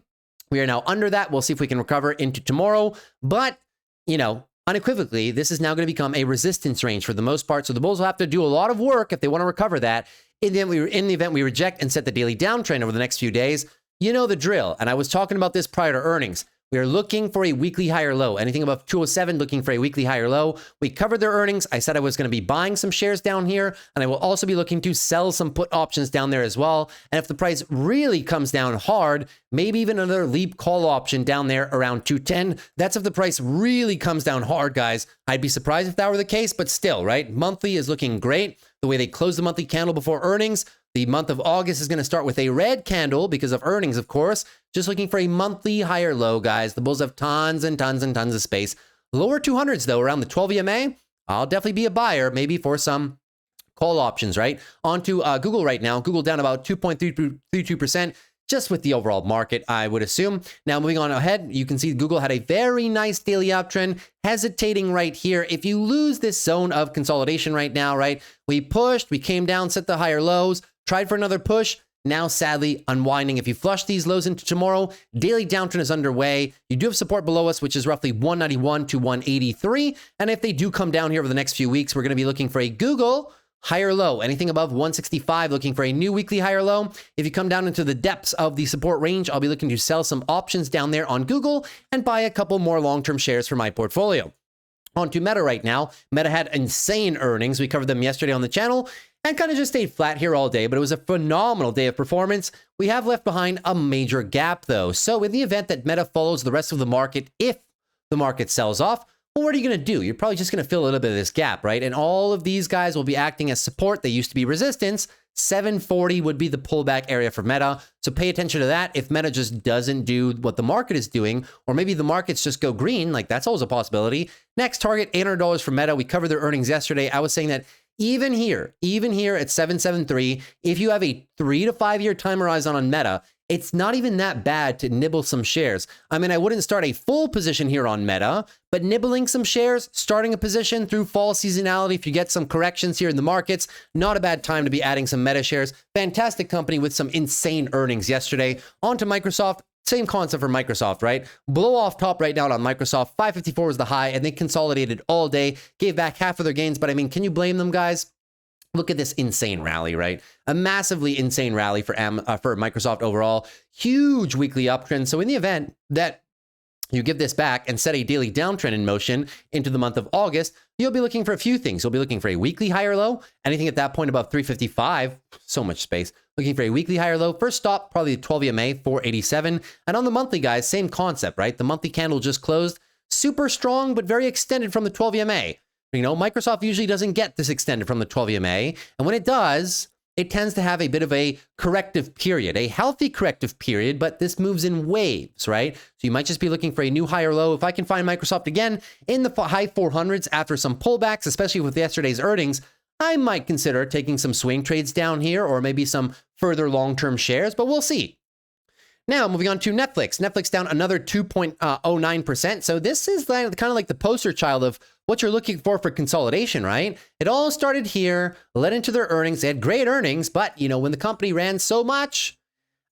We are now under that. We'll see if we can recover into tomorrow. But, you know, unequivocally, this is now going to become a resistance range for the most part. So the bulls will have to do a lot of work if they want to recover that. In the event we reject and set the daily downtrend over the next few days, you know the drill. And I was talking about this prior to earnings. We are looking for a weekly higher low. Anything above 207, looking for a weekly higher low. We covered their earnings. I said I was going to be buying some shares down here, and I will also be looking to sell some put options down there as well. And if the price really comes down hard, maybe even another leap call option down there around 210. That's if the price really comes down hard, guys. I'd be surprised if that were the case, but still, right? Monthly is looking great. The way they closed the monthly candle before earnings. The month of August is going to start with a red candle because of earnings, of course. Just looking for a monthly higher low, guys. The bulls have tons and tons and tons of space. Lower 200s, though, around the 12 EMA, I'll definitely be a buyer, maybe for some call options, right? On to Google right now. Google down about 2.32%, just with the overall market, I would assume. Now, moving on ahead, you can see Google had a very nice daily uptrend, hesitating right here. If you lose this zone of consolidation right now, right? We pushed, we came down, set the higher lows, tried for another push, now sadly unwinding. If you flush these lows into tomorrow, daily downtrend is underway. You do have support below us, which is roughly 191 to 183. And if they do come down here over the next few weeks, we're going to be looking for a Google higher low. Anything above 165, looking for a new weekly higher low. If you come down into the depths of the support range, I'll be looking to sell some options down there on Google and buy a couple more long-term shares for my portfolio. On to Meta right now. Meta had insane earnings. We covered them yesterday on the channel and kind of just stayed flat here all day, but it was a phenomenal day of performance. We have left behind a major gap, though. So in the event that Meta follows the rest of the market, if the market sells off, well, what are you going to do? You're probably just going to fill a little bit of this gap, right? And all of these guys will be acting as support. They used to be resistance. 740 would be the pullback area for Meta. So pay attention to that. If Meta just doesn't do what the market is doing, or maybe the markets just go green, like that's always a possibility. Next target, $800 for Meta. We covered their earnings yesterday. I was saying that even here at 773, if you have a 3 to 5 year time horizon on Meta, it's not even that bad to nibble some shares. I mean, I wouldn't start a full position here on Meta, but nibbling some shares, starting a position through fall seasonality, if you get some corrections here in the markets, not a bad time to be adding some Meta shares. Fantastic company with some insane earnings yesterday. On to Microsoft. Same concept for Microsoft, right? Blow off top right now on Microsoft. 554 was the high, and they consolidated all day, gave back half of their gains. But I mean, can you blame them, guys? Look at this insane rally, right? A massively insane rally for Microsoft overall. Huge weekly uptrend. So in the event that you give this back and set a daily downtrend in motion into the month of August, you'll be looking for a few things. You'll be looking for a weekly higher low. Anything at that point above 355, so much space. Looking for a weekly higher low. First stop, probably the 12 EMA, 487. And on the monthly, guys, same concept, right? The monthly candle just closed. Super strong, but very extended from the 12 EMA. You know, Microsoft usually doesn't get this extended from the 12 EMA. And when it does, it tends to have a bit of a corrective period, a healthy corrective period, but this moves in waves, right? So you might just be looking for a new higher low. If I can find Microsoft again in the high 400s after some pullbacks, especially with yesterday's earnings, I might consider taking some swing trades down here or maybe some further long-term shares, but we'll see. Now, moving on to Netflix. Netflix down another 2.09%. So this is kind of like the poster child of what you're looking for consolidation, right? It all started here, led into their earnings. They had great earnings, but, you know, when the company ran so much,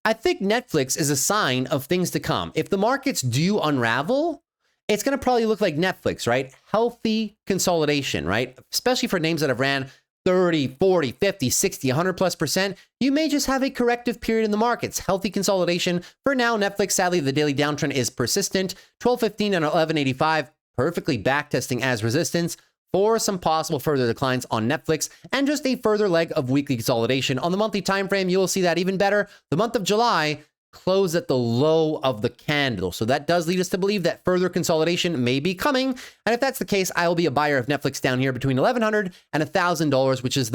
I think Netflix is a sign of things to come. If the markets do unravel, it's going to probably look like Netflix, right? Healthy consolidation, right? Especially for names that have ran 30, 40, 50, 60, 100+%, you may just have a corrective period in the markets. Healthy consolidation. For now, Netflix, sadly, the daily downtrend is persistent. 1215 and 1185, perfectly backtesting as resistance for some possible further declines on Netflix and just a further leg of weekly consolidation. On the monthly time frame, you will see that even better. The month of July closed at the low of the candle. So that does lead us to believe that further consolidation may be coming. And if that's the case, I will be a buyer of Netflix down here between $1,100 and $1,000, which is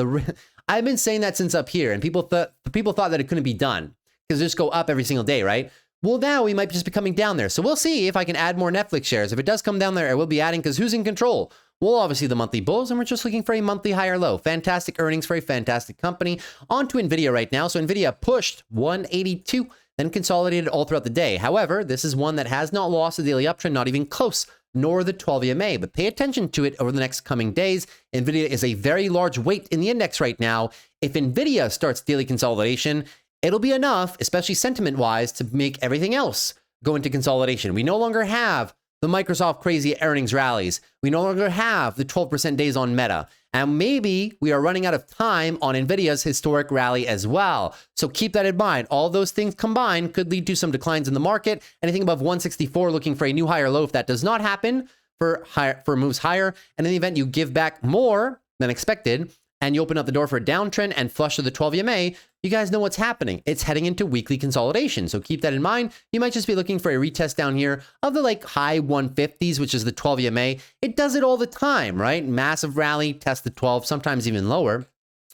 I've been saying that since up here, and people thought that it couldn't be done because they just go up every single day, right? Well, now we might just be coming down there. So we'll see if I can add more Netflix shares. If it does come down there, I will be adding because who's in control? Well, obviously the monthly bulls, and we're just looking for a monthly higher low. Fantastic earnings for a fantastic company. On to NVIDIA right now. So NVIDIA pushed 182, then consolidated all throughout the day. However, this is one that has not lost a daily uptrend, not even close, nor the 12 EMA, but pay attention to it over the next coming days. NVIDIA is a very large weight in the index right now. If NVIDIA starts daily consolidation, it'll be enough, especially sentiment-wise, to make everything else go into consolidation. We no longer have the Microsoft crazy earnings rallies. We no longer have the 12% days on Meta. And maybe we are running out of time on NVIDIA's historic rally as well. So keep that in mind. All those things combined could lead to some declines in the market. Anything above 164 looking for a new higher low if that does not happen for moves higher. And in the event you give back more than expected, and you open up the door for a downtrend and flush to the 12 EMA, you guys know what's happening. It's heading into weekly consolidation. So keep that in mind. You might just be looking for a retest down here of the like high 150s, which is the 12 EMA. It does it all the time, right? Massive rally, test the 12, sometimes even lower.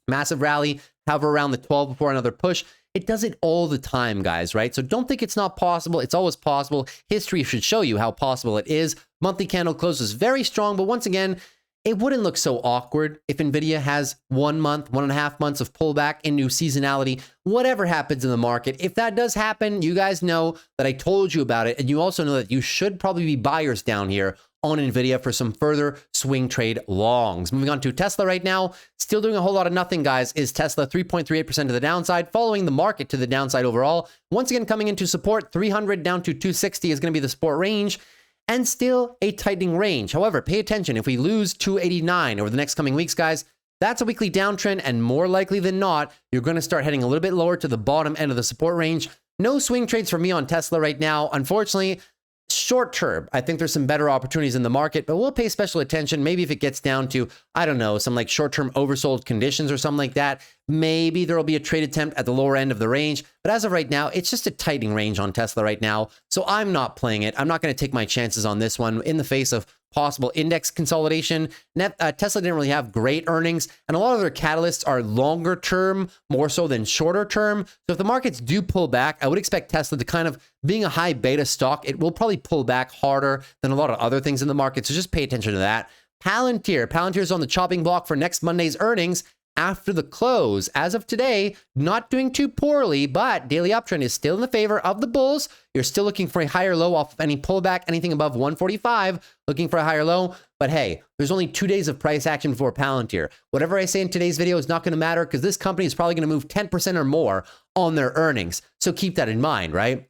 Massive rally, hover around the 12 before another push. It does it all the time, guys, right? So don't think it's not possible. It's always possible. History should show you how possible it is. Monthly candle close is very strong, but once again, it wouldn't look so awkward if NVIDIA has 1 month, 1.5 months of pullback into seasonality, whatever happens in the market. If that does happen, you guys know that I told you about it. And you also know that you should probably be buyers down here on NVIDIA for some further swing trade longs. Moving on to Tesla right now, still doing a whole lot of nothing, guys, is Tesla 3.38% to the downside, following the market to the downside overall. Once again, coming into support, 300 down to 260 is going to be the support range. And still a tightening range. However, pay attention. If we lose 289 over the next coming weeks, guys, that's a weekly downtrend, and more likely than not, you're going to start heading a little bit lower to the bottom end of the support range. No swing trades for me on Tesla right now. Unfortunately, short term, I think there's some better opportunities in the market, but we'll pay special attention. Maybe if it gets down to, I don't know, some like short-term oversold conditions or something like that, maybe there will be a trade attempt at the lower end of the range. But as of right now, it's just a tightening range on Tesla right now. So I'm not playing it. I'm not going to take my chances on this one in the face of possible index consolidation. Tesla didn't really have great earnings, and a lot of their catalysts are longer term, more so than shorter term. So if the markets do pull back, I would expect Tesla to kind of, being a high beta stock, it will probably pull back harder than a lot of other things in the market. So just pay attention to that. Palantir is on the chopping block for next Monday's earnings after the close. As of today, not doing too poorly, but daily uptrend is still in the favor of the bulls. You're still looking for a higher low off of any pullback, anything above 145, looking for a higher low. But hey, there's only 2 days of price action before Palantir. Whatever I say in today's video is not going to matter because this company is probably going to move 10% or more on their earnings. So keep that in mind, right?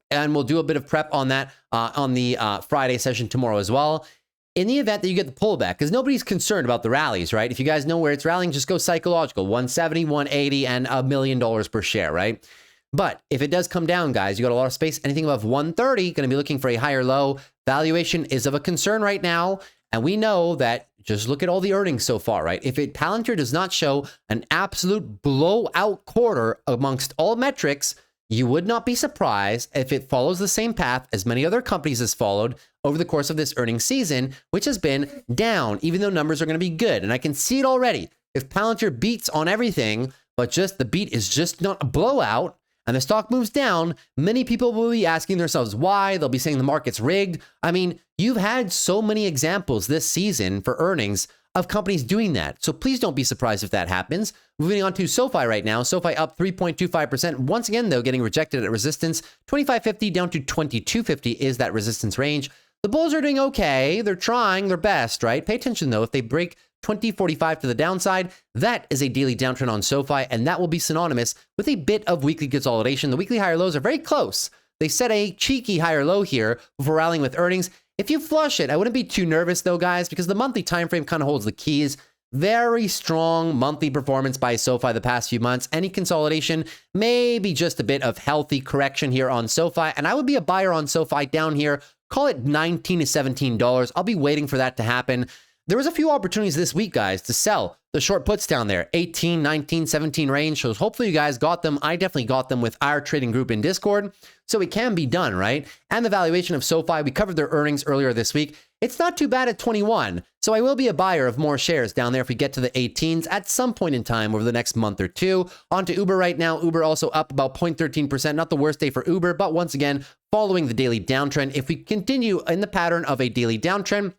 And we'll do a bit of prep on that on the Friday session tomorrow as well. In the event that you get the pullback, because nobody's concerned about the rallies, right? If you guys know where it's rallying, just go psychological, 170, 180, and $1 million per share, right? But if it does come down, guys, you got a lot of space. Anything above 130, going to be looking for a higher low. Valuation is of a concern right now. And we know that, just look at all the earnings so far, right? If Palantir does not show an absolute blowout quarter amongst all metrics, you would not be surprised if it follows the same path as many other companies has followed over the course of this earnings season, which has been down, even though numbers are going to be good. And I can see it already. If Palantir beats on everything, but just the beat is just not a blowout, and the stock moves down, many people will be asking themselves why. They'll be saying the market's rigged. I mean, you've had so many examples this season for earnings of companies doing that. So please don't be surprised if that happens. Moving on to SOFI right now. SOFI up 3.25%. Once again, though, getting rejected at resistance. 25.50 down to 22.50 is that resistance range. The bulls are doing okay. They're trying their best, right? Pay attention, though. If they break 20.45 to the downside, that is a daily downtrend on SOFI, and that will be synonymous with a bit of weekly consolidation. The weekly higher lows are very close. They set a cheeky higher low here before rallying with earnings. If you flush it, I wouldn't be too nervous, though, guys, because the monthly time frame kind of holds the keys. Very strong monthly performance by SOFI the past few months. Any consolidation, maybe just a bit of healthy correction here on SOFI, and I would be a buyer on SOFI down here. Call it $19 to $17. I'll be waiting for that to happen. There was a few opportunities this week, guys, to sell the short puts down there, 18, 19, 17 range. So hopefully you guys got them. I definitely got them with our trading group in Discord. So it can be done, right? And the valuation of SOFI, we covered their earnings earlier this week. It's not too bad at 21. So I will be a buyer of more shares down there if we get to the 18s at some point in time over the next month or two. On to Uber right now. Uber also up about 0.13%. Not the worst day for Uber, but once again, following the daily downtrend. If we continue in the pattern of a daily downtrend,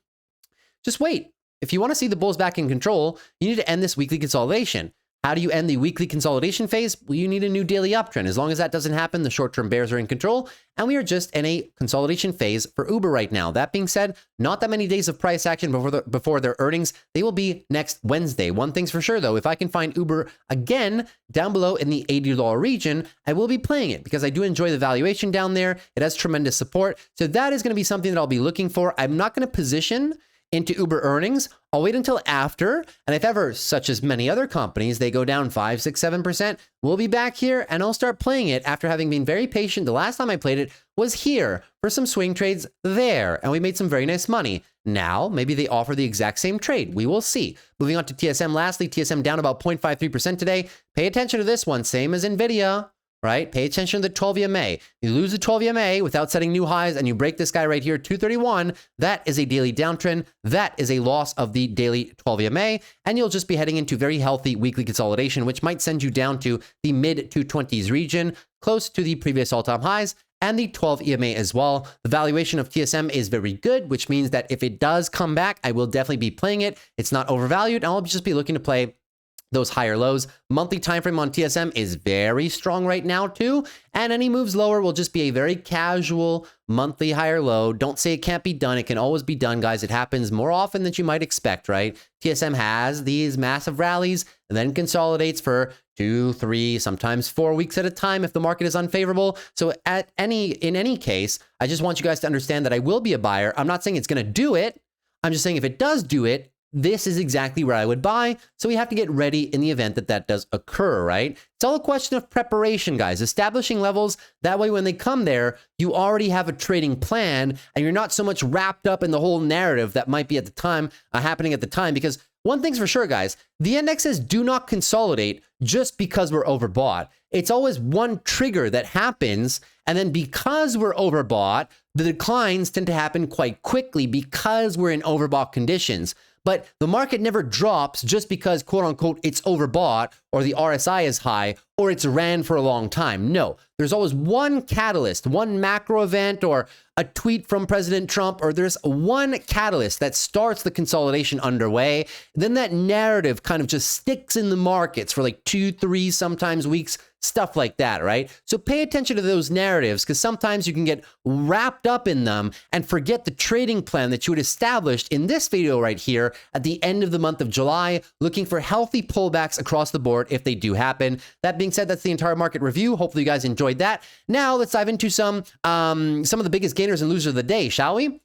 just wait. if you want to see the bulls back in control, you need to end this weekly consolidation. How do you end the weekly consolidation phase? Well, you need a new daily uptrend. As long as that doesn't happen, the short-term bears are in control, and we are just in a consolidation phase for Uber right now. That being said, not that many days of price action before their earnings. They will be next Wednesday. One thing's for sure, though, if I can find Uber again down below in the $80 region, I will be playing it because I do enjoy the valuation down there. It has tremendous support. So that is going to be something that I'll be looking for. I'm not going to position into Uber earnings. I'll wait until after, and if ever, such as many other companies, they go down 5, 6, 7%, we'll be back here and I'll start playing it after having been very patient. The last time I played it was here for some swing trades there, and we made some very nice money. Now, maybe they offer the exact same trade. We will see. Moving on to TSM lastly, TSM down about 0.53% today. Pay attention to this one, same as NVIDIA. Right? Pay attention to the 12 EMA. You lose the 12 EMA without setting new highs and you break this guy right here, 231. That is a daily downtrend. That is a loss of the daily 12 EMA. And you'll just be heading into very healthy weekly consolidation, which might send you down to the mid 220s region, close to the previous all-time highs and the 12 EMA as well. The valuation of TSM is very good, which means that if it does come back, I will definitely be playing it. It's not overvalued. And I'll just be looking to play those higher lows. Monthly time frame on TSM is very strong right now too, and any moves lower will just be a very casual monthly higher low. Don't say it can't be done. It can always be done, guys. It happens more often than you might expect, right? TSM has these massive rallies and then consolidates for 2, 3, sometimes 4 weeks at a time if the market is unfavorable. So in any case, I just want you guys to understand that I will be a buyer. I'm not saying it's going to do it. I'm just saying if it does do it, this is exactly where I would buy. So we have to get ready in the event that that does occur, right? It's all a question of preparation, guys. Establishing levels. That way, when they come there, you already have a trading plan and you're not so much wrapped up in the whole narrative that might be at the time, happening at the time. Because one thing's for sure, guys, the indexes do not consolidate just because we're overbought. It's always one trigger that happens. And then because we're overbought, the declines tend to happen quite quickly because we're in overbought conditions. But the market never drops just because, quote unquote, it's overbought or the RSI is high or it's ran for a long time. No, there's always one catalyst, one macro event or a tweet from President Trump, or there's one catalyst that starts the consolidation underway. Then that narrative kind of just sticks in the markets for like 2, 3, sometimes weeks, stuff like that, right? So pay attention to those narratives because sometimes you can get wrapped up in them and forget the trading plan that you had established in this video right here at the end of the month of July, looking for healthy pullbacks across the board if they do happen. That being said, that's the entire market review. Hopefully you guys enjoyed that. Now let's dive into some of the biggest gainers and losers of the day, shall we?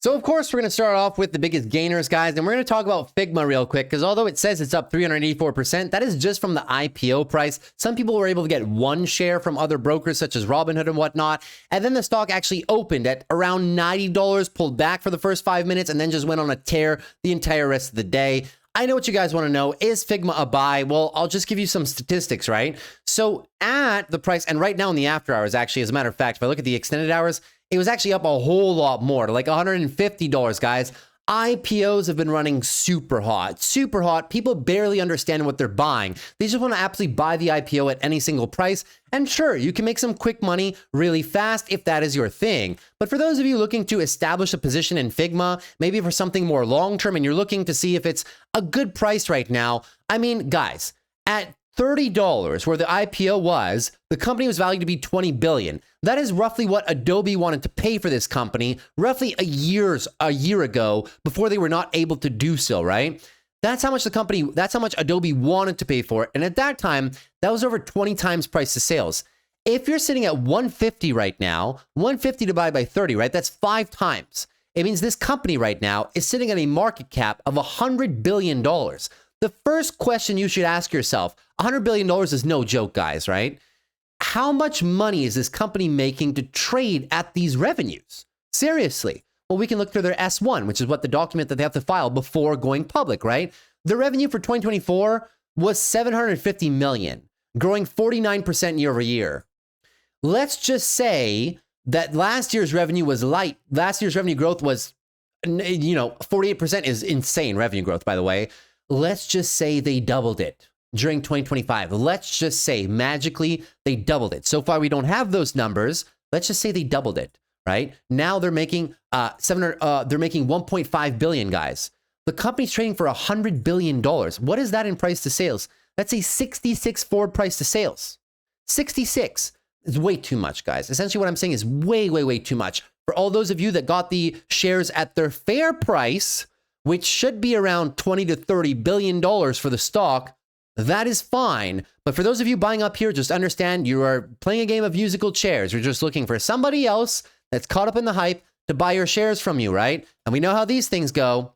So, of course, we're going to start off with the biggest gainers, guys, and we're going to talk about Figma real quick, because although it says it's up 384%, that is just from the IPO price. Some people were able to get one share from other brokers, such as Robinhood and whatnot, and then the stock actually opened at around $90, pulled back for the first 5 minutes, and then just went on a tear the entire rest of the day. I know what you guys want to know. Is Figma a buy? Well, I'll just give you some statistics, right? So at the price, and right now in the after hours, actually, as a matter of fact, if I look at the extended hours, it was actually up a whole lot more, to like $150, guys. IPOs have been running super hot, super hot. People barely understand what they're buying. They just want to absolutely buy the IPO at any single price. And sure, you can make some quick money really fast if that is your thing. But for those of you looking to establish a position in Figma, maybe for something more long-term, and you're looking to see if it's a good price right now, I mean, guys, at $30 where the IPO was, the company was valued to be $20 billion. That is roughly what Adobe wanted to pay for this company roughly a year ago before they were not able to do so, right? That's how much Adobe wanted to pay for it. And at that time, that was over 20 times price to sales. If you're sitting at 150 right now, 150 divided by 30, right? That's 5 times. It means this company right now is sitting at a market cap of $100 billion. The first question you should ask yourself, $100 billion is no joke, guys, right? How much money is this company making to trade at these revenues? Seriously. Well, we can look through their S1, which is what the document that they have to file before going public, right? The revenue for 2024 was $750 million, growing 49% year over year. Let's just say that last year's revenue was light. Last year's revenue growth was, 48% is insane revenue growth, by the way. Let's just say they doubled it during 2025. Let's just say magically they doubled it. So far, we don't have those numbers. Let's just say they doubled it, right? Now they're making they're making 1.5 billion, guys. The company's trading for $100 billion. What is that in price to sales? That's a 66 forward price to sales. 66 is way too much, guys. Essentially what I'm saying is way too much. For all those of you that got the shares at their fair price, which should be around $20 to $30 billion for the stock, that is fine. But for those of you buying up here, just understand you are playing a game of musical chairs. You're just looking for somebody else that's caught up in the hype to buy your shares from you, right? And we know how these things go.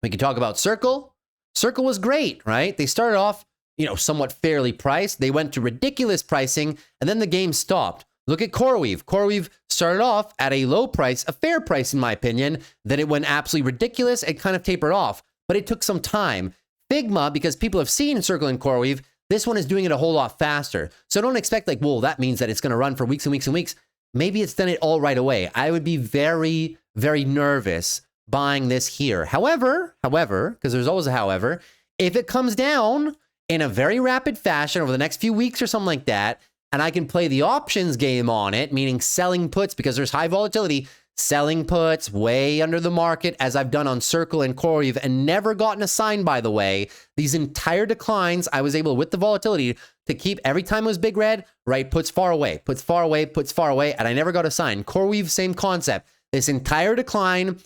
We can talk about Circle. Circle was great, right? They started off, somewhat fairly priced. They went to ridiculous pricing, and then the game stopped. Look at CoreWeave. CoreWeave started off at a low price, a fair price in my opinion. Then it went absolutely ridiculous. It kind of tapered off, but it took some time. Figma, because people have seen Circle and CoreWeave, this one is doing it a whole lot faster. So don't expect like, well, that means that it's going to run for weeks and weeks and weeks. Maybe it's done it all right away. I would be very nervous buying this here. However, because there's always a however, if it comes down in a very rapid fashion over the next few weeks or something like that, and I can play the options game on it, meaning selling puts because there's high volatility, selling puts way under the market, as I've done on Circle and CoreWeave and never gotten a sign, by the way. These entire declines, I was able, with the volatility, to keep every time it was big red, right, puts far away, and I never got a sign. CoreWeave, same concept. This entire decline,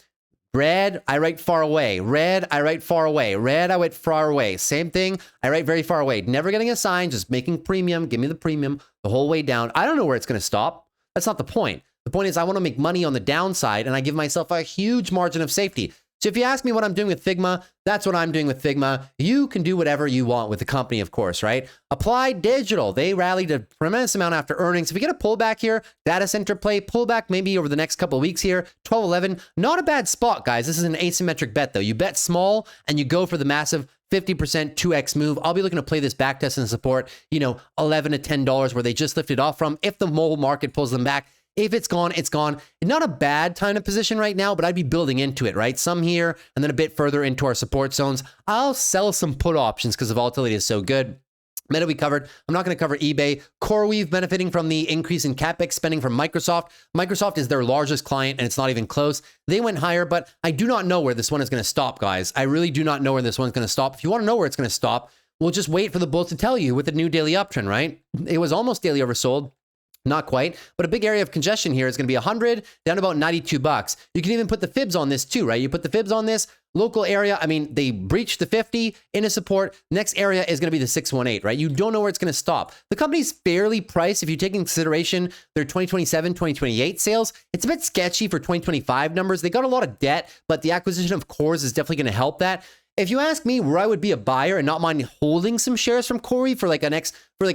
red, I write far away. Red, I write far away. Red, I write far away. Same thing, I write very far away. Never getting a sign, just making premium. Give me the premium the whole way down. I don't know where it's going to stop. That's not the point. The point is I want to make money on the downside, and I give myself a huge margin of safety. So if you ask me what I'm doing with Figma, that's what I'm doing with Figma. You can do whatever you want with the company, of course, right? Applied Digital, they rallied a tremendous amount after earnings. If we get a pullback here, data center play, pullback maybe over the next couple of weeks here, 12.11, not a bad spot, guys. This is an asymmetric bet, though. You bet small, and you go for the massive 50% 2x move. I'll be looking to play this back test and support, $11 to $10 where they just lifted off from. If the whole market pulls them back, if it's gone, it's gone. Not a bad time to position right now, but I'd be building into it, right? Some here and then a bit further into our support zones. I'll sell some put options because the volatility is so good. Meta we covered. I'm not going to cover eBay. CoreWeave benefiting from the increase in CapEx spending from Microsoft. Microsoft is their largest client and it's not even close. They went higher, but I do not know where this one is going to stop, guys. I really do not know where this one's going to stop. If you want to know where it's going to stop, we'll just wait for the bulls to tell you with the new daily uptrend, right? It was almost daily oversold. Not quite, but a big area of congestion here is going to be 100 down to about 92 bucks. You can even put the fibs on this too, right? You put the fibs on this local area. I mean, they breached the 50 into support. Next area is going to be the 618, right? You don't know where it's going to stop. The company's fairly priced. If you take into consideration their 2027, 2028 sales, it's a bit sketchy for 2025 numbers. They got a lot of debt, but the acquisition of cores is definitely going to help that. If you ask me where I would be a buyer and not mind holding some shares from CoreWeave for like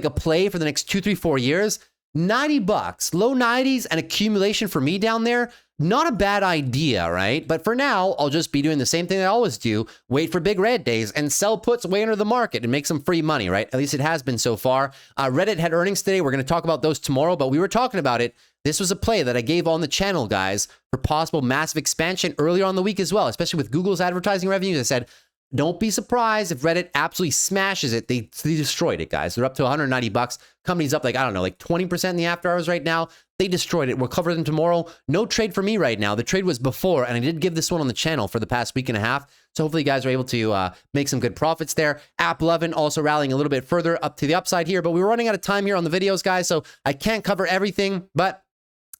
a play for the next 2, 3, 4 years, 90 bucks, low 90s and accumulation for me down there, not a bad idea, right? But for now, I'll just be doing the same thing I always do, wait for big red days and sell puts way under the market and make some free money, right? At least it has been so far. Reddit had earnings today. We're going to talk about those tomorrow, but we were talking about it. This was a play that I gave on the channel, guys, for possible massive expansion earlier on the week as well, especially with Google's advertising revenues. I said, don't be surprised if Reddit absolutely smashes it. They destroyed it, guys. They're up to 190 bucks. Company's up like 20% in the after hours right now. They destroyed it. We'll cover them tomorrow. No trade for me right now. The trade was before, and I did give this one on the channel for the past week and a half. So hopefully you guys are able to make some good profits there. AAPL also rallying a little bit further up to the upside here, but we were running out of time here on the videos, guys, so I can't cover everything, but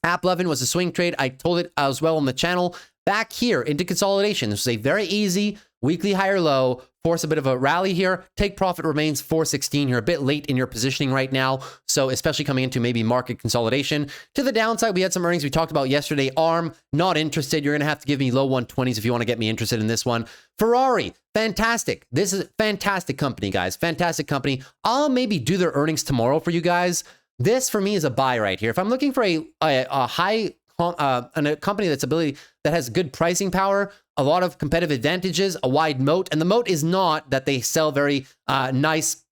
AAPL was a swing trade. I told it as well on the channel. Back here into consolidation. This was a very easy weekly higher low, force a bit of a rally here. Take profit remains 416. You're a bit late in your positioning right now. So especially coming into maybe market consolidation. To the downside, we had some earnings we talked about yesterday. ARM, not interested. You're going to have to give me low 120s if you want to get me interested in this one. Ferrari, fantastic. This is a fantastic company, guys. Fantastic company. I'll maybe do their earnings tomorrow for you guys. This for me is a buy right here. If I'm looking for a high and a company that has good pricing power, a lot of competitive advantages, a wide moat. And the moat is not that they sell very nice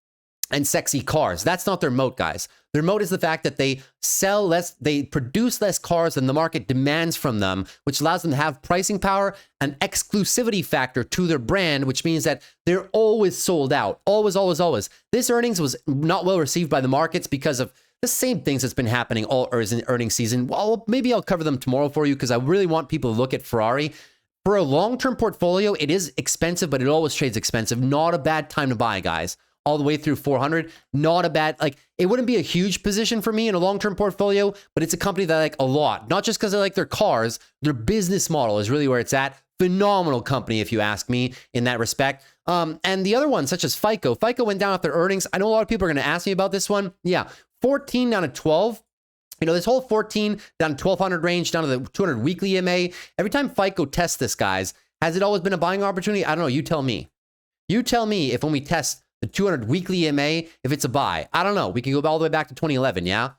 and sexy cars. That's not their moat, guys. Their moat is the fact that they sell less, they produce less cars than the market demands from them, which allows them to have pricing power and exclusivity factor to their brand, which means that they're always sold out. Always, always, always. This earnings was not well received by the markets because of the same things that's been happening all in earnings season. Well, maybe I'll cover them tomorrow for you because I really want people to look at Ferrari. For a long-term portfolio, it is expensive, but it always trades expensive. Not a bad time to buy, guys. All the way through 400, not a bad, like, it wouldn't be a huge position for me in a long-term portfolio, but it's a company that I like a lot. Not just because I like their cars, their business model is really where it's at. Phenomenal company, if you ask me, in that respect. And the other ones, such as FICO. FICO went down after earnings. I know a lot of people are going to ask me about this one. Yeah, 14 down to 12. You know, this whole 14 down to 1200 range, down to the 200 weekly EMA. Every time FICO tests this, guys, has it always been a buying opportunity? I don't know. You tell me. You tell me if when we test the 200 weekly EMA, if it's a buy. I don't know. We can go all the way back to 2011, yeah?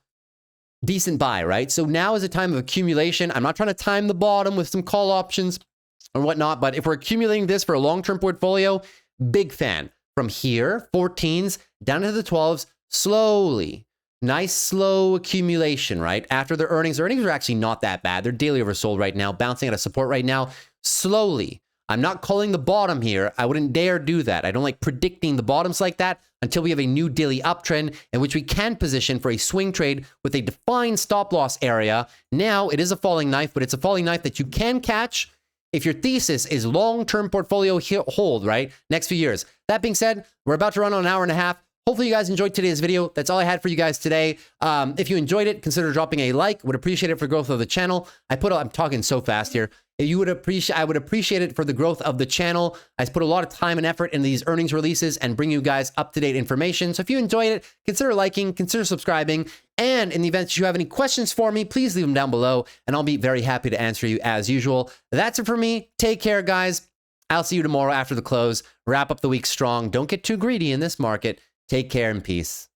Decent buy, right? So now is a time of accumulation. I'm not trying to time the bottom with some call options or whatnot, but if we're accumulating this for a long-term portfolio, big fan. From here, 14s down to the 12s, slowly. Nice, slow accumulation, right? After their earnings are actually not that bad. They're daily oversold right now, bouncing out of support right now. Slowly. I'm not calling the bottom here. I wouldn't dare do that. I don't like predicting the bottoms like that until we have a new daily uptrend in which we can position for a swing trade with a defined stop loss area. Now, it is a falling knife, but it's a falling knife that you can catch if your thesis is long-term portfolio hold, right? Next few years. That being said, we're about to run on an hour and a half. Hopefully you guys enjoyed today's video. That's all I had for you guys today. If you enjoyed it, consider dropping a like. Would appreciate it for growth of the channel. I'm talking so fast here. I would appreciate it for the growth of the channel. I put a lot of time and effort in these earnings releases and bring you guys up-to-date information. So if you enjoyed it, consider liking, consider subscribing. And in the event that you have any questions for me, please leave them down below and I'll be very happy to answer you as usual. That's it for me. Take care, guys. I'll see you tomorrow after the close. Wrap up the week strong. Don't get too greedy in this market. Take care and peace.